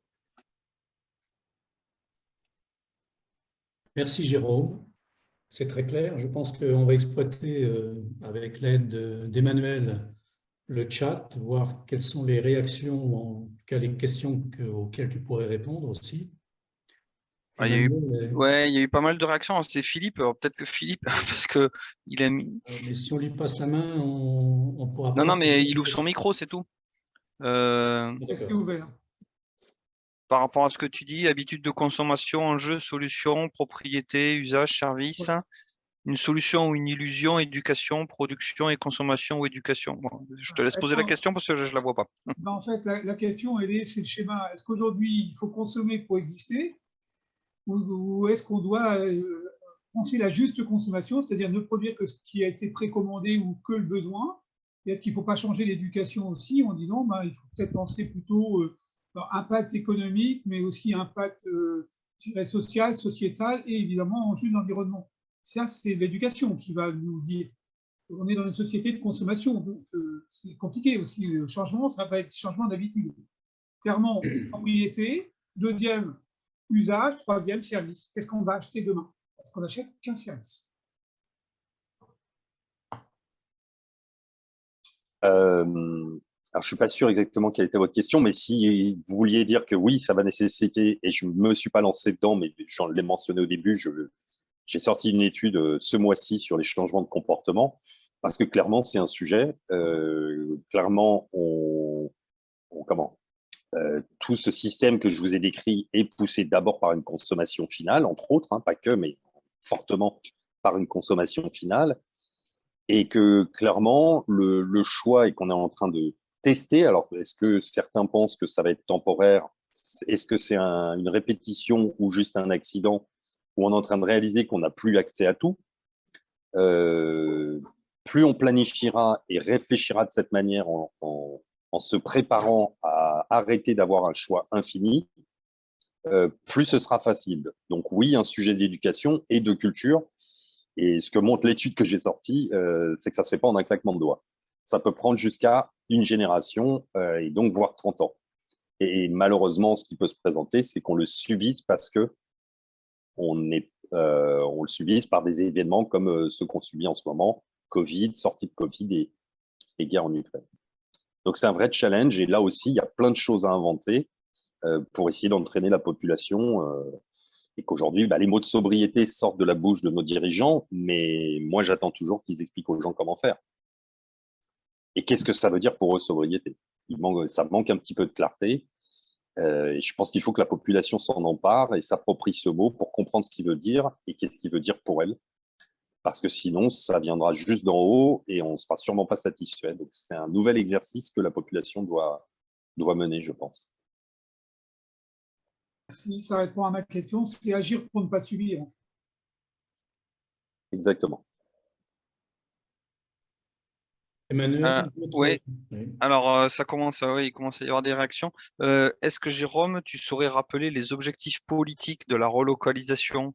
Merci Jérôme, c'est très clair. Je pense qu'on va exploiter avec l'aide d'Emmanuel le chat, voir quelles sont les réactions, en tout cas les questions auxquelles tu pourrais répondre aussi. Il y a eu pas mal de réactions. C'est Philippe. Peut-être que Philippe, parce que il a mis. Mais si on lui passe la main, on pourra pas. Non, mais il ouvre son micro, c'est tout. C'est ouvert. Par rapport à ce que tu dis, habitude de consommation, enjeux, solutions, propriété, usage, service. une solution ou une illusion, éducation, production et consommation ou éducation. Bon, je te laisse poser la question parce que je ne la vois pas. Ben, en fait, la question, c'est le schéma. Est-ce qu'aujourd'hui, il faut consommer pour exister ou est-ce qu'on doit penser la juste consommation, c'est-à-dire ne produire que ce qui a été précommandé ou que le besoin? Et est-ce qu'il ne faut pas changer l'éducation aussi en disant ben, il faut peut-être penser plutôt impact économique, mais aussi impact social, sociétal et évidemment enjeu de l'environnement. Ça, c'est l'éducation qui va nous dire. On est dans une société de consommation, donc c'est compliqué aussi. Le changement, ça va être changement d'habitude. Clairement, propriété, deuxième, usage, troisième, service. Qu'est-ce qu'on va acheter demain? Parce qu'on n'achète qu'un service. Alors, je ne suis pas sûr exactement quelle était votre question, mais si vous vouliez dire que oui, ça va nécessiter, et je ne me suis pas lancé dedans, mais j'en l'ai mentionné au début, j'ai sorti une étude ce mois-ci sur les changements de comportement, parce que clairement, c'est un sujet. Clairement, tout ce système que je vous ai décrit est poussé d'abord par une consommation finale, entre autres, hein, pas que, mais fortement par une consommation finale. Et que clairement, le choix est qu'on est en train de tester. Alors, est-ce que certains pensent que ça va être temporaire? Est-ce que c'est une répétition ou juste un accident où on est en train de réaliser qu'on n'a plus accès à tout? Plus on planifiera et réfléchira de cette manière en se préparant à arrêter d'avoir un choix infini, plus ce sera facile. Donc oui, un sujet d'éducation et de culture. Et ce que montre l'étude que j'ai sortie, c'est que ça ne se fait pas en un claquement de doigts. Ça peut prendre jusqu'à une génération et donc voire 30 ans. Et malheureusement, ce qui peut se présenter, c'est qu'on le subisse parce que on le subisse par des événements comme ceux qu'on subit en ce moment, Covid, sortie de Covid et guerre en Ukraine. Donc c'est un vrai challenge et là aussi, il y a plein de choses à inventer pour essayer d'entraîner la population et qu'aujourd'hui, les mots de sobriété sortent de la bouche de nos dirigeants, mais moi, j'attends toujours qu'ils expliquent aux gens comment faire. Et qu'est-ce que ça veut dire pour eux, sobriété? Ça manque un petit peu de clarté. Et je pense qu'il faut que la population s'en empare et s'approprie ce mot pour comprendre ce qu'il veut dire et qu'est-ce qu'il veut dire pour elle. Parce que sinon, ça viendra juste d'en haut et on ne sera sûrement pas satisfait. Donc, c'est un nouvel exercice que la population doit mener, je pense. Si ça répond à ma question, c'est agir pour ne pas subir. Exactement. Emmanuel, oui. Alors, il commence à y avoir des réactions. Est-ce que, Jérôme, tu saurais rappeler les objectifs politiques de la relocalisation?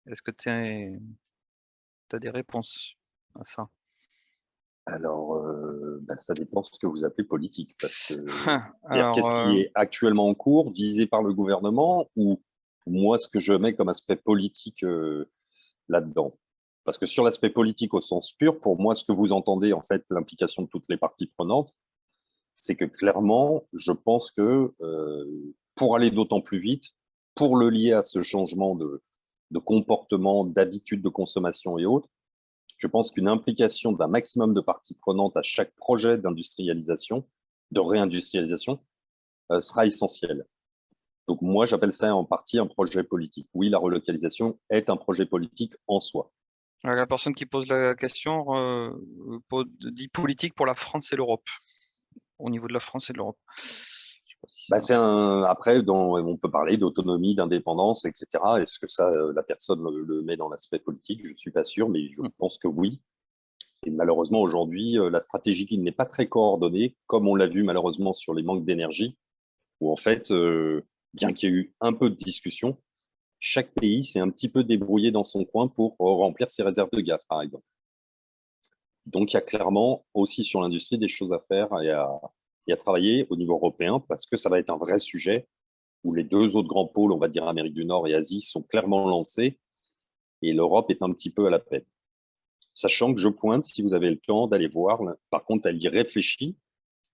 Est-ce que tu as des réponses à ça? Alors, ça dépend de ce que vous appelez politique, parce que qu'est-ce qui est actuellement en cours, visé par le gouvernement, ou moi, ce que je mets comme aspect politique là-dedans? Parce que sur l'aspect politique au sens pur, pour moi, ce que vous entendez, en fait, l'implication de toutes les parties prenantes, c'est que clairement, je pense que pour aller d'autant plus vite, pour le lier à ce changement de comportement, d'habitude de consommation et autres, je pense qu'une implication d'un maximum de parties prenantes à chaque projet d'industrialisation, de réindustrialisation, sera essentielle. Donc moi, j'appelle ça en partie un projet politique. Oui, la relocalisation est un projet politique en soi. La personne qui pose la question dit politique pour la France et l'Europe, au niveau de la France et de l'Europe. Après, on peut parler d'autonomie, d'indépendance, etc. Est-ce que ça, la personne le met dans l'aspect politique? Je ne suis pas sûr, mais je pense que oui. Et malheureusement, aujourd'hui, la stratégie n'est pas très coordonnée, comme on l'a vu malheureusement sur les manques d'énergie, où en fait, bien qu'il y ait eu un peu de discussion, chaque pays s'est un petit peu débrouillé dans son coin pour remplir ses réserves de gaz, par exemple. Donc, il y a clairement aussi sur l'industrie des choses à faire et à travailler au niveau européen, parce que ça va être un vrai sujet où les deux autres grands pôles, on va dire Amérique du Nord et Asie, sont clairement lancés et l'Europe est un petit peu à la peine. Sachant que je pointe, si vous avez le temps d'aller voir, par contre, elle y réfléchit.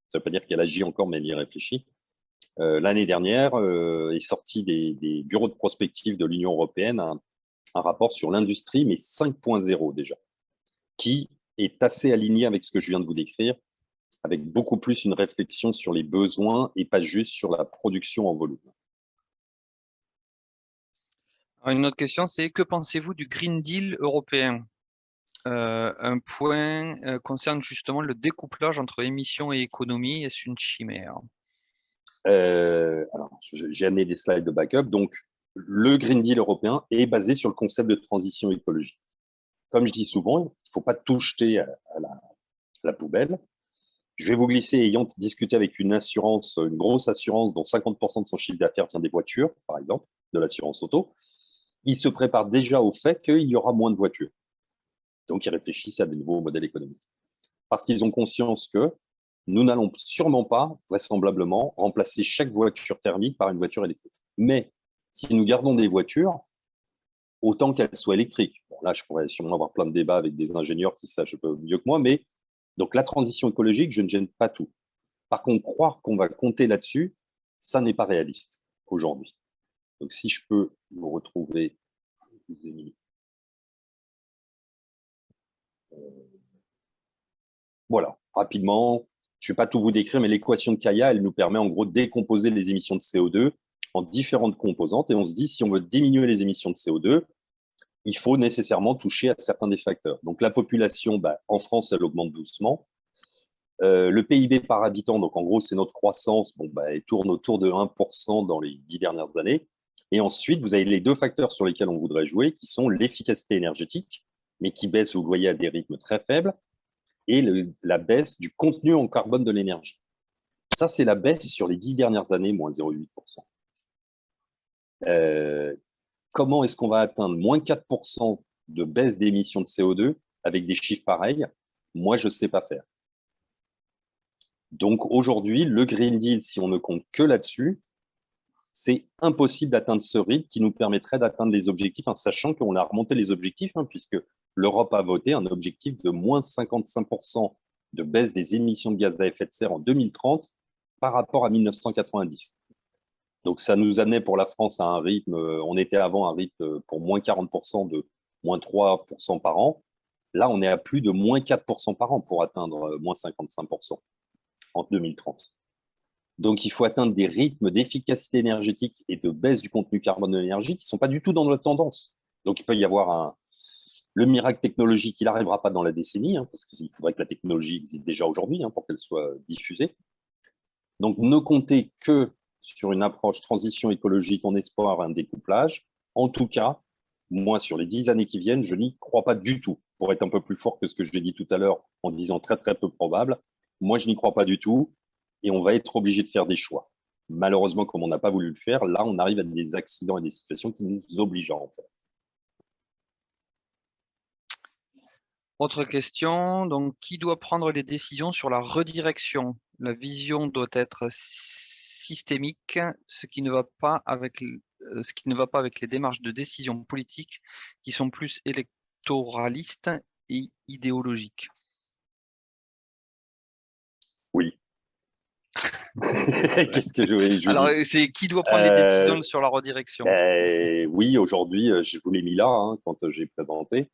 Ça ne veut pas dire qu'elle agit encore, mais elle y réfléchit. L'année dernière, est sorti des bureaux de prospective de l'Union européenne un rapport sur l'industrie, mais 5.0 déjà, qui est assez aligné avec ce que je viens de vous décrire, avec beaucoup plus une réflexion sur les besoins et pas juste sur la production en volume. Alors, une autre question, c'est que pensez-vous du Green Deal européen? Un point concerne justement le découplage entre émissions et économie. Est-ce une chimère? Alors, j'ai amené des slides de backup. Donc, le Green Deal européen est basé sur le concept de transition écologique. Comme je dis souvent, il ne faut pas tout jeter à la poubelle. Je vais vous glisser, ayant discuté avec une assurance, une grosse assurance dont 50% de son chiffre d'affaires vient des voitures, par exemple, de l'assurance auto, ils se préparent déjà au fait qu'il y aura moins de voitures. Donc, ils réfléchissent à de nouveaux modèles économiques. Parce qu'ils ont conscience que nous n'allons sûrement pas, vraisemblablement, remplacer chaque voiture thermique par une voiture électrique. Mais si nous gardons des voitures, autant qu'elles soient électriques. Bon, là, je pourrais sûrement avoir plein de débats avec des ingénieurs qui savent mieux que moi, mais donc la transition écologique, je ne gêne pas tout. Par contre, croire qu'on va compter là-dessus, ça n'est pas réaliste aujourd'hui. Donc, si je peux vous retrouver, voilà, rapidement, je ne vais pas tout vous décrire, mais l'équation de Kaya, elle nous permet en gros de décomposer les émissions de CO2 en différentes composantes. Et on se dit, si on veut diminuer les émissions de CO2, il faut nécessairement toucher à certains des facteurs. Donc, la population, en France, elle augmente doucement. Le PIB par habitant, donc en gros, c'est notre croissance, elle tourne autour de 1% dans les 10 dernières années. Et ensuite, vous avez les deux facteurs sur lesquels on voudrait jouer, qui sont l'efficacité énergétique, mais qui baisse, vous le voyez, à des rythmes très faibles, et la baisse du contenu en carbone de l'énergie. Ça, c'est la baisse sur les 10 dernières années, moins 0,8%. Comment est-ce qu'on va atteindre moins 4% de baisse d'émissions de CO2 avec des chiffres pareils? Moi, je ne sais pas faire. Donc aujourd'hui, le Green Deal, si on ne compte que là-dessus, c'est impossible d'atteindre ce rythme qui nous permettrait d'atteindre les objectifs, en sachant qu'on a remonté les objectifs, puisque l'Europe a voté un objectif de moins 55% de baisse des émissions de gaz à effet de serre en 2030 par rapport à 1990. Donc ça nous amenait pour la France à un rythme, on était avant un rythme pour moins 40% de moins 3% par an. Là, on est à plus de moins 4% par an pour atteindre moins 55% en 2030. Donc, il faut atteindre des rythmes d'efficacité énergétique et de baisse du contenu carbone de l'énergie qui ne sont pas du tout dans notre tendance. Donc, il peut y avoir le miracle technologique, il n'arrivera pas dans la décennie, parce qu'il faudrait que la technologie existe déjà aujourd'hui pour qu'elle soit diffusée. Donc, ne comptez que sur une approche transition écologique en espoir un découplage. En tout cas, moi, sur les 10 années qui viennent, je n'y crois pas du tout. Pour être un peu plus fort que ce que je l'ai dit tout à l'heure en disant très, très peu probable, moi, je n'y crois pas du tout et on va être obligé de faire des choix. Malheureusement, comme on n'a pas voulu le faire, là, on arrive à des accidents et des situations qui nous obligent à en faire. Autre question, donc qui doit prendre les décisions sur la redirection? La vision doit être systémique, ce qui ne va pas avec les démarches de décision politique qui sont plus électoralistes et idéologiques. Oui. Qu'est-ce que je Alors, c'est qui doit prendre les décisions sur la redirection? Oui, aujourd'hui, je vous l'ai mis là quand j'ai présenté.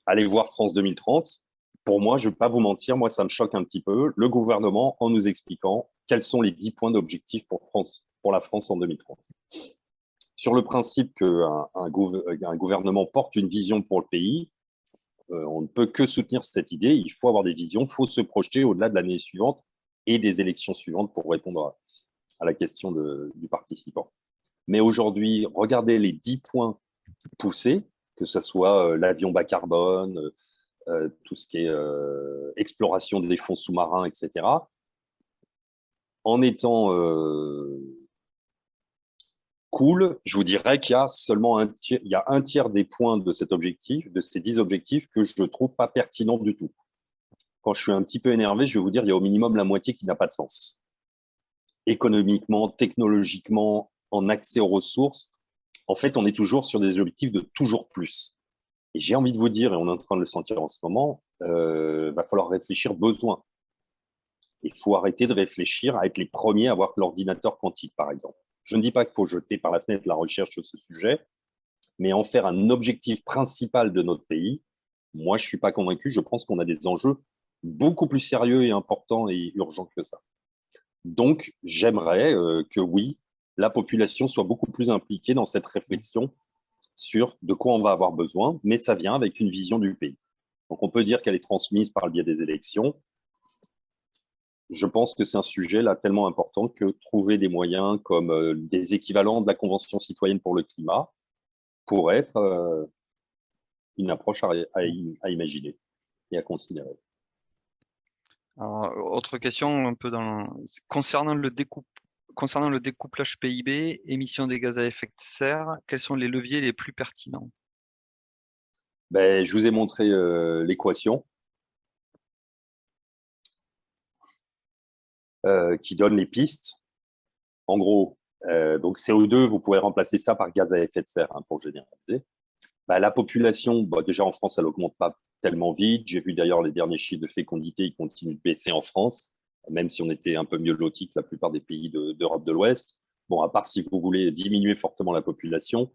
Allez voir France 2030. Pour moi, je ne vais pas vous mentir, moi, ça me choque un petit peu. Le gouvernement, en nous expliquant quels sont les 10 points d'objectif pour la France en 2030. Sur le principe qu'un gouvernement porte une vision pour le pays, on ne peut que soutenir cette idée. Il faut avoir des visions, il faut se projeter au-delà de l'année suivante et des élections suivantes pour répondre à la question du participant. Mais aujourd'hui, regardez les 10 points poussés, que ce soit l'avion bas carbone, tout ce qui est exploration des fonds sous-marins, etc. En étant cool, je vous dirais qu'il y a seulement un tiers des points de cet objectif, de ces 10 objectifs, que je ne trouve pas pertinents du tout. Quand je suis un petit peu énervé, je vais vous dire qu'il y a au minimum la moitié qui n'a pas de sens. Économiquement, technologiquement, en accès aux ressources, en fait, on est toujours sur des objectifs de toujours plus. Et j'ai envie de vous dire, et on est en train de le sentir en ce moment, va falloir réfléchir besoin. Il faut arrêter de réfléchir à être les premiers à avoir l'ordinateur quantique, par exemple. Je ne dis pas qu'il faut jeter par la fenêtre la recherche sur ce sujet, mais en faire un objectif principal de notre pays, moi, je ne suis pas convaincu. Je pense qu'on a des enjeux beaucoup plus sérieux et importants et urgents que ça. Donc, j'aimerais que oui, la population soit beaucoup plus impliquée dans cette réflexion sur de quoi on va avoir besoin, mais ça vient avec une vision du pays. Donc, on peut dire qu'elle est transmise par le biais des élections. Je pense que c'est un sujet là tellement important que trouver des moyens comme des équivalents de la Convention citoyenne pour le climat pourrait être une approche à imaginer et à considérer. Alors, autre question, un peu concernant le découplage PIB, émissions des gaz à effet de serre, quels sont les leviers les plus pertinents? Ben, je vous ai montré l'équation qui donne les pistes. En gros, donc CO2, vous pouvez remplacer ça par gaz à effet de serre, hein, pour généraliser. Ben, la population, déjà en France, elle n'augmente pas tellement vite. J'ai vu d'ailleurs les derniers chiffres de fécondité, ils continuent de baisser en France, même si on était un peu mieux lotis que la plupart des pays d'Europe de l'Ouest. Bon, à part si vous voulez diminuer fortement la population,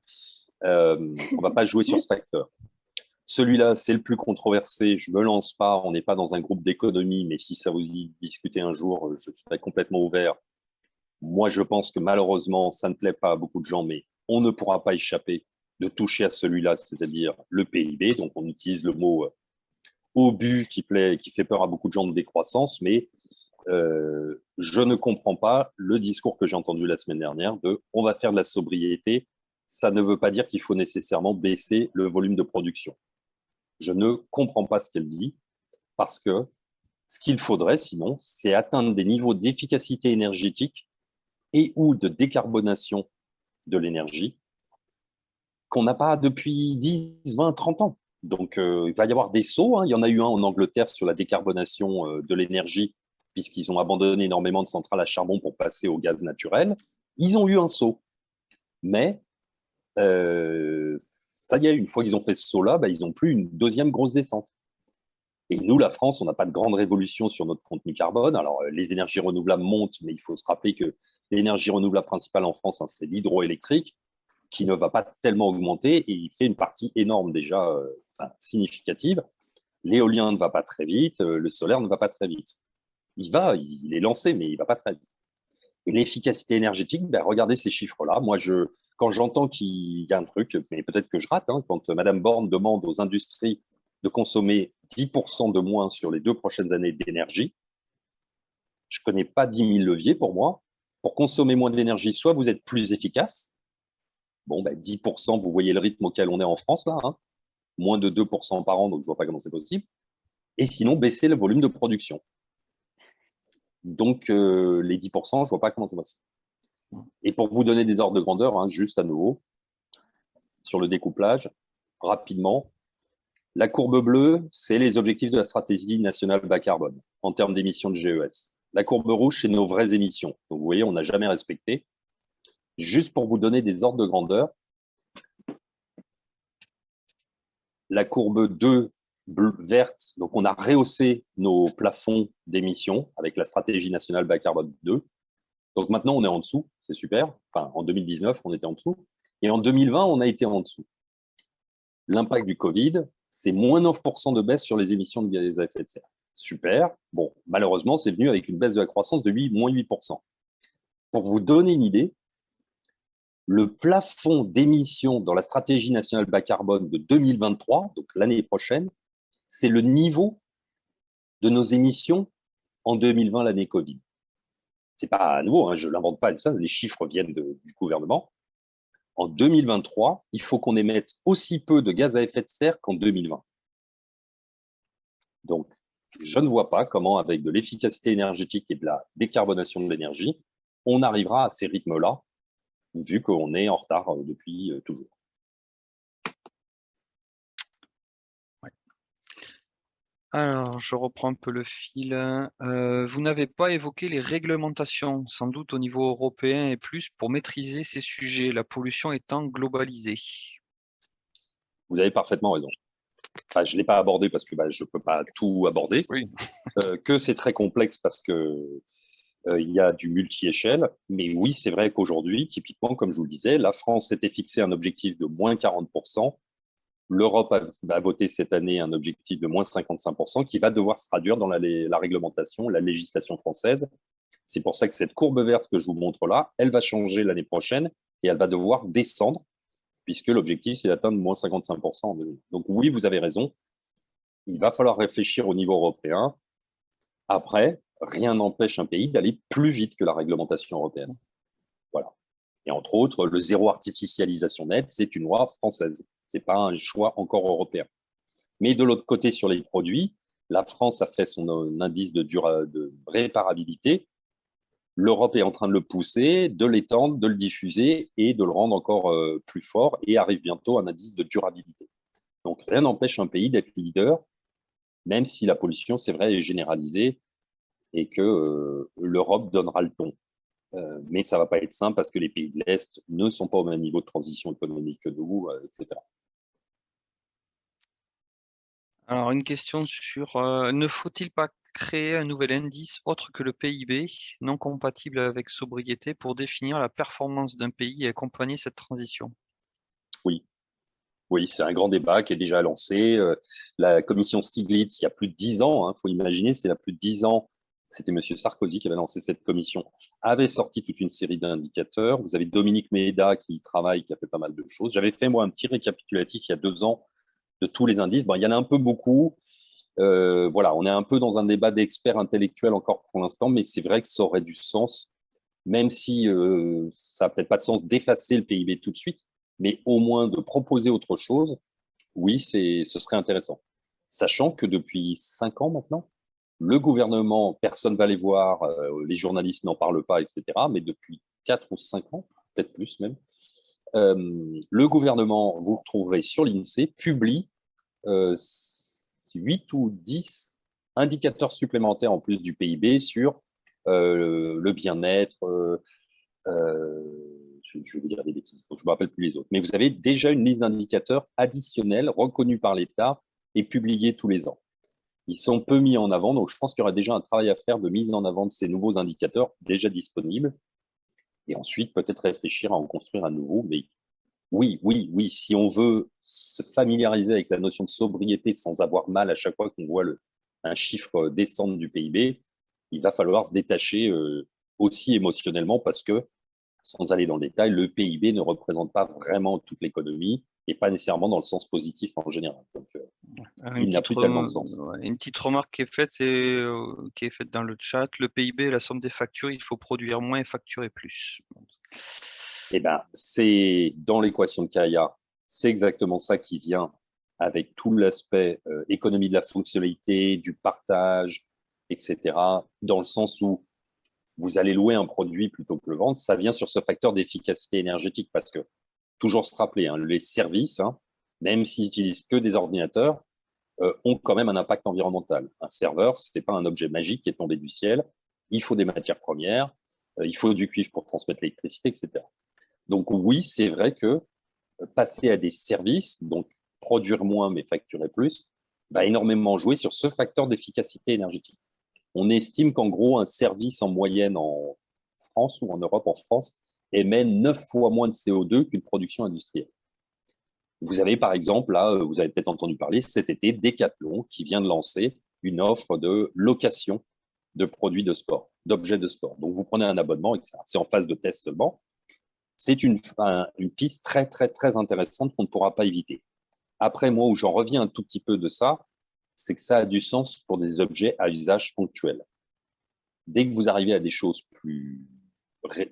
on ne va pas jouer sur ce facteur. Celui-là, c'est le plus controversé. Je ne me lance pas, on n'est pas dans un groupe d'économie, mais si ça vous dit discuter un jour, je serai complètement ouvert. Moi, je pense que malheureusement, ça ne plaît pas à beaucoup de gens, mais on ne pourra pas échapper de toucher à celui-là, c'est-à-dire le PIB. Donc, on utilise le mot obus qui fait peur à beaucoup de gens de décroissance, mais je ne comprends pas le discours que j'ai entendu la semaine dernière de « on va faire de la sobriété ». Ça ne veut pas dire qu'il faut nécessairement baisser le volume de production. Je ne comprends pas ce qu'elle dit, parce que ce qu'il faudrait, sinon, c'est atteindre des niveaux d'efficacité énergétique et ou de décarbonation de l'énergie qu'on n'a pas depuis 10, 20, 30 ans. Donc, il va y avoir des sauts. Hein. Il y en a eu un en Angleterre sur la décarbonation de l'énergie, puisqu'ils ont abandonné énormément de centrales à charbon pour passer au gaz naturel. Ils ont eu un saut. Mais ça y est, une fois qu'ils ont fait ce saut-là, ils n'ont plus une deuxième grosse descente. Et nous, la France, on n'a pas de grande révolution sur notre contenu carbone. Alors, les énergies renouvelables montent, mais il faut se rappeler que l'énergie renouvelable principale en France, hein, c'est l'hydroélectrique, qui ne va pas tellement augmenter, et il fait une partie énorme déjà, significative. L'éolien ne va pas très vite, le solaire ne va pas très vite. Il est lancé, mais il ne va pas très vite. Et l'efficacité énergétique, regardez ces chiffres-là. Moi, quand j'entends qu'il y a un truc, mais peut-être que je rate, hein, quand Mme Borne demande aux industries de consommer 10% de moins sur les 2 prochaines années d'énergie, je ne connais pas 10 000 leviers pour moi. Pour consommer moins d'énergie, soit vous êtes plus efficace. Bon, 10%, vous voyez le rythme auquel on est en France, là, hein, moins de 2% par an, donc je ne vois pas comment c'est possible. Et sinon, baisser le volume de production. Donc, les 10%, je ne vois pas comment c'est possible. Et pour vous donner des ordres de grandeur, hein, juste à nouveau, sur le découplage, rapidement, la courbe bleue, c'est les objectifs de la stratégie nationale bas carbone en termes d'émissions de GES. La courbe rouge, c'est nos vraies émissions. Donc, vous voyez, on n'a jamais respecté. Juste pour vous donner des ordres de grandeur, la courbe 2 verte, donc on a rehaussé nos plafonds d'émissions avec la stratégie nationale bas carbone 2. Donc maintenant, on est en dessous, c'est super. Enfin, en 2019, on était en dessous. Et en 2020, on a été en dessous. L'impact du Covid, c'est moins 9% de baisse sur les émissions de gaz à effet de serre. Super. Bon, malheureusement, c'est venu avec une baisse de la croissance de moins 8%. Pour vous donner une idée, le plafond d'émissions dans la stratégie nationale bas carbone de 2023, donc l'année prochaine, c'est le niveau de nos émissions en 2020, l'année Covid. Ce n'est pas nouveau, hein, je ne l'invente pas, ça, les chiffres viennent du gouvernement. En 2023, il faut qu'on émette aussi peu de gaz à effet de serre qu'en 2020. Donc, je ne vois pas comment, avec de l'efficacité énergétique et de la décarbonation de l'énergie, on arrivera à ces rythmes-là, vu qu'on est en retard depuis toujours. Ouais. Alors, je reprends un peu le fil. Vous n'avez pas évoqué les réglementations, sans doute au niveau européen et plus, pour maîtriser ces sujets, la pollution étant globalisée. Vous avez parfaitement raison. Enfin, je ne l'ai pas abordé parce que je ne peux pas tout aborder, oui. Que c'est très complexe parce que il y a du multi-échelle. Mais oui, c'est vrai qu'aujourd'hui, typiquement, comme je vous le disais, la France s'était fixé un objectif de moins 40%. L'Europe a voté cette année un objectif de moins 55% qui va devoir se traduire dans la réglementation, la législation française. C'est pour ça que cette courbe verte que je vous montre là, elle va changer l'année prochaine et elle va devoir descendre puisque l'objectif, c'est d'atteindre moins 55% en 2000. Donc oui, vous avez raison, il va falloir réfléchir au niveau européen. Après, rien n'empêche un pays d'aller plus vite que la réglementation européenne. Voilà. Et entre autres, le zéro artificialisation nette, c'est une loi française. Ce n'est pas un choix encore européen. Mais de l'autre côté, sur les produits, la France a fait son indice de réparabilité. L'Europe est en train de le pousser, de l'étendre, de le diffuser et de le rendre encore plus fort, et arrive bientôt un indice de durabilité. Donc rien n'empêche un pays d'être leader, même si la pollution, c'est vrai, est généralisée et que l'Europe donnera le ton. Mais ça ne va pas être simple parce que les pays de l'Est ne sont pas au même niveau de transition économique que nous, etc. Alors, une question sur ne faut-il pas créer un nouvel indice autre que le PIB, non compatible avec sobriété, pour définir la performance d'un pays et accompagner cette transition? Oui. Oui, c'est un grand débat qui est déjà lancé. La commission Stiglitz, il y a plus de 10 ans, il faut imaginer, c'est il y a plus de 10 ans, c'était M. Sarkozy qui avait lancé cette commission, avait sorti toute une série d'indicateurs. Vous avez Dominique Méda qui travaille, qui a fait pas mal de choses. J'avais fait, moi, un petit récapitulatif il y a 2 ans de tous les indices. Bon, il y en a un peu beaucoup. Voilà, on est un peu dans un débat d'experts intellectuels encore pour l'instant, mais c'est vrai que ça aurait du sens, même si ça n'a peut-être pas de sens d'effacer le PIB tout de suite, mais au moins de proposer autre chose, oui, ce serait intéressant. Sachant que depuis 5 ans maintenant, le gouvernement, personne ne va les voir, les journalistes n'en parlent pas, etc. Mais depuis 4 ou 5 ans, peut-être plus même, le gouvernement, vous retrouverez sur l'INSEE, publie 8 ou 10 indicateurs supplémentaires en plus du PIB sur le bien-être, je vais vous dire des bêtises, donc je ne me rappelle plus les autres. Mais vous avez déjà une liste d'indicateurs additionnels reconnus par l'État et publiés tous les ans. Ils sont peu mis en avant, donc je pense qu'il y aura déjà un travail à faire de mise en avant de ces nouveaux indicateurs déjà disponibles. Et ensuite, peut-être réfléchir à en construire un nouveau. Mais oui, oui, oui, si on veut se familiariser avec la notion de sobriété sans avoir mal à chaque fois qu'on voit un chiffre descendre du PIB, il va falloir se détacher aussi émotionnellement parce que, sans aller dans le détail, le PIB ne représente pas vraiment toute l'économie et pas nécessairement dans le sens positif en général. Donc, il n'a plus tellement de sens. Une petite remarque qui est faite dans le chat. Le PIB est la somme des factures. Il faut produire moins et facturer plus. Eh ben, c'est dans l'équation de Kaya, c'est exactement ça qui vient avec tout l'aspect économie de la fonctionnalité, du partage, etc. Dans le sens où vous allez louer un produit plutôt que le vendre, ça vient sur ce facteur d'efficacité énergétique parce que, toujours se rappeler, les services, même s'ils n'utilisent que des ordinateurs, ont quand même un impact environnemental. Un serveur, ce n'est pas un objet magique qui est tombé du ciel. Il faut des matières premières, il faut du cuivre pour transmettre l'électricité, etc. Donc oui, c'est vrai que passer à des services, donc produire moins mais facturer plus, va énormément jouer sur ce facteur d'efficacité énergétique. On estime qu'en gros, un service en moyenne en France ou en Europe, en France, émet 9 fois moins de CO2 qu'une production industrielle. Vous avez par exemple, là, vous avez peut-être entendu parler, cet été, Decathlon qui vient de lancer une offre de location de produits de sport, d'objets de sport. Donc, vous prenez un abonnement, etc. C'est en phase de test seulement. C'est une piste très, très, très intéressante qu'on ne pourra pas éviter. Après, moi, où j'en reviens un tout petit peu de ça, c'est que ça a du sens pour des objets à usage ponctuel. Dès que vous arrivez à des choses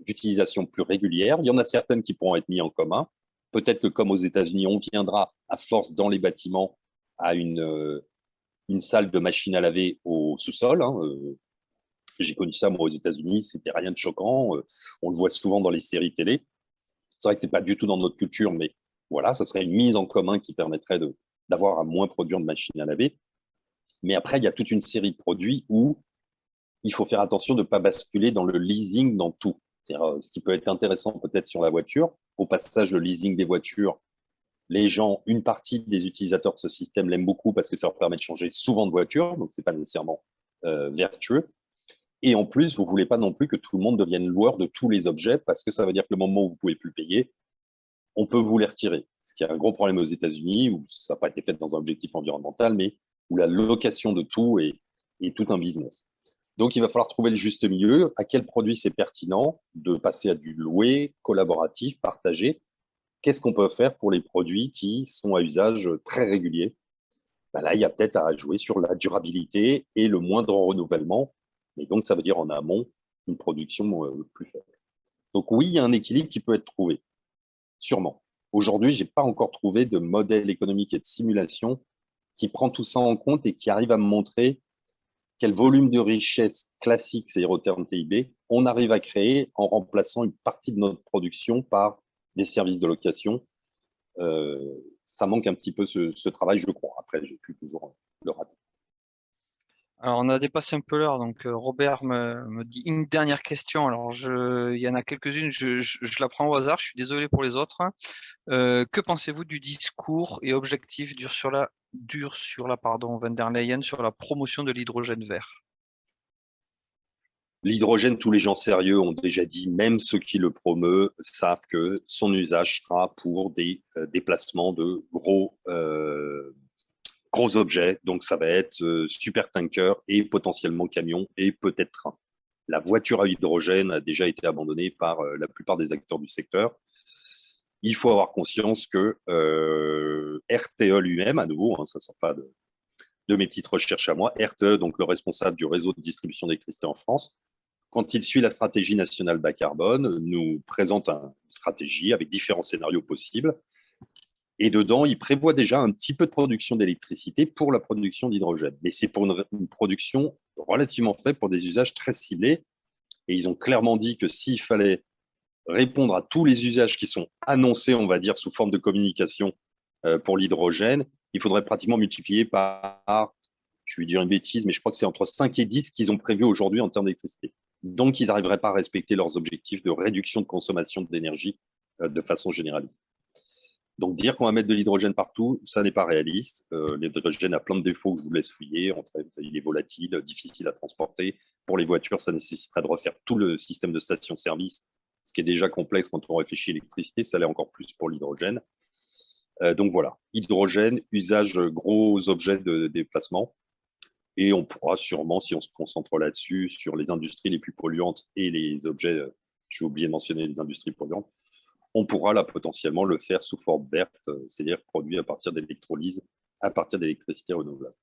d'utilisation plus régulière, il y en a certaines qui pourront être mises en commun. Peut-être que comme aux États-Unis, on viendra à force dans les bâtiments à une salle de machine à laver au sous-sol. J'ai connu ça, moi, aux États-Unis, c'était rien de choquant. On le voit souvent dans les séries télé. C'est vrai que ce n'est pas du tout dans notre culture, mais voilà, ça serait une mise en commun qui permettrait d'avoir à moins produire de machines à laver. Mais après, il y a toute une série de produits où il faut faire attention de ne pas basculer dans le leasing dans tout. Ce qui peut être intéressant peut-être sur la voiture. Au passage, le leasing des voitures, les gens, une partie des utilisateurs de ce système l'aiment beaucoup parce que ça leur permet de changer souvent de voiture, donc ce n'est pas nécessairement vertueux. Et en plus, vous ne voulez pas non plus que tout le monde devienne loueur de tous les objets parce que ça veut dire que le moment où vous ne pouvez plus payer, on peut vous les retirer. Ce qui est un gros problème aux États-Unis, où ça n'a pas été fait dans un objectif environnemental, mais où la location de tout est tout un business. Donc, il va falloir trouver le juste milieu. À quel produit c'est pertinent de passer à du loué, collaboratif, partagé? qu'est-ce qu'on peut faire pour les produits qui sont à usage très régulier? Ben là, il y a peut-être à jouer sur la durabilité et le moindre renouvellement. Et donc, ça veut dire en amont une production plus faible. Donc oui, il y a un équilibre qui peut être trouvé, sûrement. Aujourd'hui, je n'ai pas encore trouvé de modèle économique et de simulation qui prend tout ça en compte et qui arrive à me montrer quel volume de richesse classique, c'est-à-dire au terme TIB, on arrive à créer en remplaçant une partie de notre production par des services de location. Ça manque un petit peu ce travail, je crois. Après, j'ai pu toujours le rater. Alors, on a dépassé un peu l'heure, donc Robert me dit une dernière question. Alors, il y en a quelques-unes, je la prends au hasard, je suis désolé pour les autres. Que pensez-vous du discours et objectif d'Ursula von der Leyen sur la promotion de l'hydrogène vert? L'hydrogène, tous les gens sérieux ont déjà dit, même ceux qui le promeuvent savent que son usage sera pour des déplacements de gros objets. Donc, ça va être super tanker et potentiellement camion et peut-être train. La voiture à hydrogène a déjà été abandonnée par la plupart des acteurs du secteur. Il faut avoir conscience que RTE lui-même, à nouveau, ça ne sort pas de mes petites recherches à moi, RTE, donc le responsable du réseau de distribution d'électricité en France, quand il suit la stratégie nationale bas carbone, nous présente une stratégie avec différents scénarios possibles. Et dedans, il prévoit déjà un petit peu de production d'électricité pour la production d'hydrogène. Mais c'est pour une production relativement faible pour des usages très ciblés. Et ils ont clairement dit que s'il fallait répondre à tous les usages qui sont annoncés, on va dire, sous forme de communication pour l'hydrogène, il faudrait pratiquement multiplier par, je vais dire une bêtise, mais je crois que c'est entre 5 et 10 qu'ils ont prévu aujourd'hui en termes d'électricité. Donc, ils n'arriveraient pas à respecter leurs objectifs de réduction de consommation d'énergie de façon généralisée. Donc, dire qu'on va mettre de l'hydrogène partout, ça n'est pas réaliste. L'hydrogène a plein de défauts que je vous laisse fouiller. Il est volatile, difficile à transporter. Pour les voitures, ça nécessiterait de refaire tout le système de station-service, ce qui est déjà complexe quand on réfléchit à l'électricité. Ça l'est encore plus pour l'hydrogène. Donc voilà, hydrogène, usage gros objets de déplacement. Et on pourra sûrement, si on se concentre là-dessus, sur les industries les plus polluantes et les objets, j'ai oublié de mentionner les industries polluantes, on pourra là potentiellement le faire sous forme verte, c'est-à-dire produit à partir d'électrolyse, à partir d'électricité renouvelable.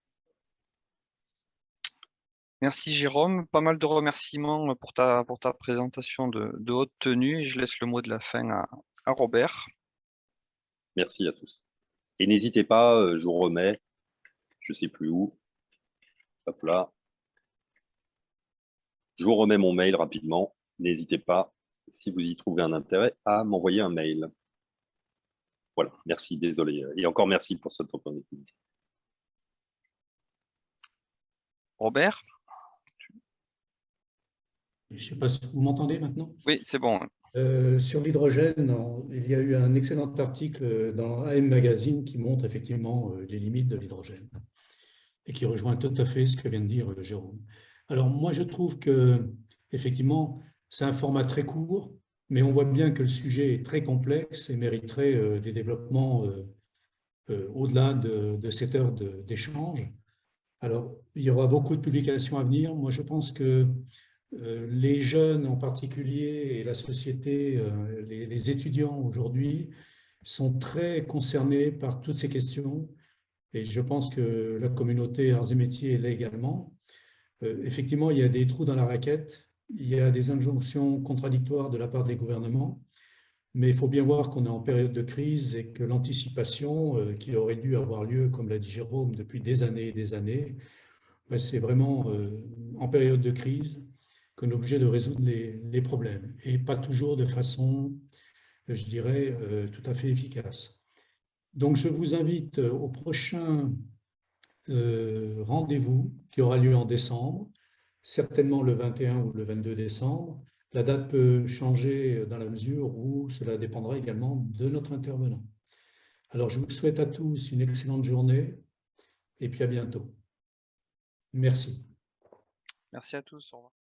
Merci Jérôme, pas mal de remerciements pour ta présentation de haute tenue. Je laisse le mot de la fin à Robert. Merci à tous. Et n'hésitez pas, je vous remets, je ne sais plus où, hop là, je vous remets mon mail rapidement. N'hésitez pas, si vous y trouvez un intérêt, à m'envoyer un mail. Voilà, merci, désolé. Et encore merci pour cette opportunité. Robert? Je ne sais pas si vous m'entendez maintenant. Oui, c'est bon. Sur l'hydrogène, il y a eu un excellent article dans AM Magazine qui montre effectivement les limites de l'hydrogène et qui rejoint tout à fait ce que vient de dire Jérôme. Alors moi, je trouve que effectivement, c'est un format très court, mais on voit bien que le sujet est très complexe et mériterait des développements au-delà de cette heure d'échange. Alors, il y aura beaucoup de publications à venir. Moi, je pense que les jeunes en particulier et la société, les étudiants aujourd'hui sont très concernés par toutes ces questions et je pense que la communauté arts et métiers l'est également. Effectivement, il y a des trous dans la raquette, il y a des injonctions contradictoires de la part des gouvernements, mais il faut bien voir qu'on est en période de crise et que l'anticipation qui aurait dû avoir lieu, comme l'a dit Jérôme, depuis des années et des années, c'est vraiment en période de crise qu'on est obligé de résoudre les problèmes et pas toujours de façon, je dirais, tout à fait efficace. Donc, je vous invite au prochain rendez-vous qui aura lieu en décembre, certainement le 21 ou le 22 décembre. La date peut changer dans la mesure où cela dépendra également de notre intervenant. Alors, je vous souhaite à tous une excellente journée et puis à bientôt. Merci. Merci à tous. Au revoir.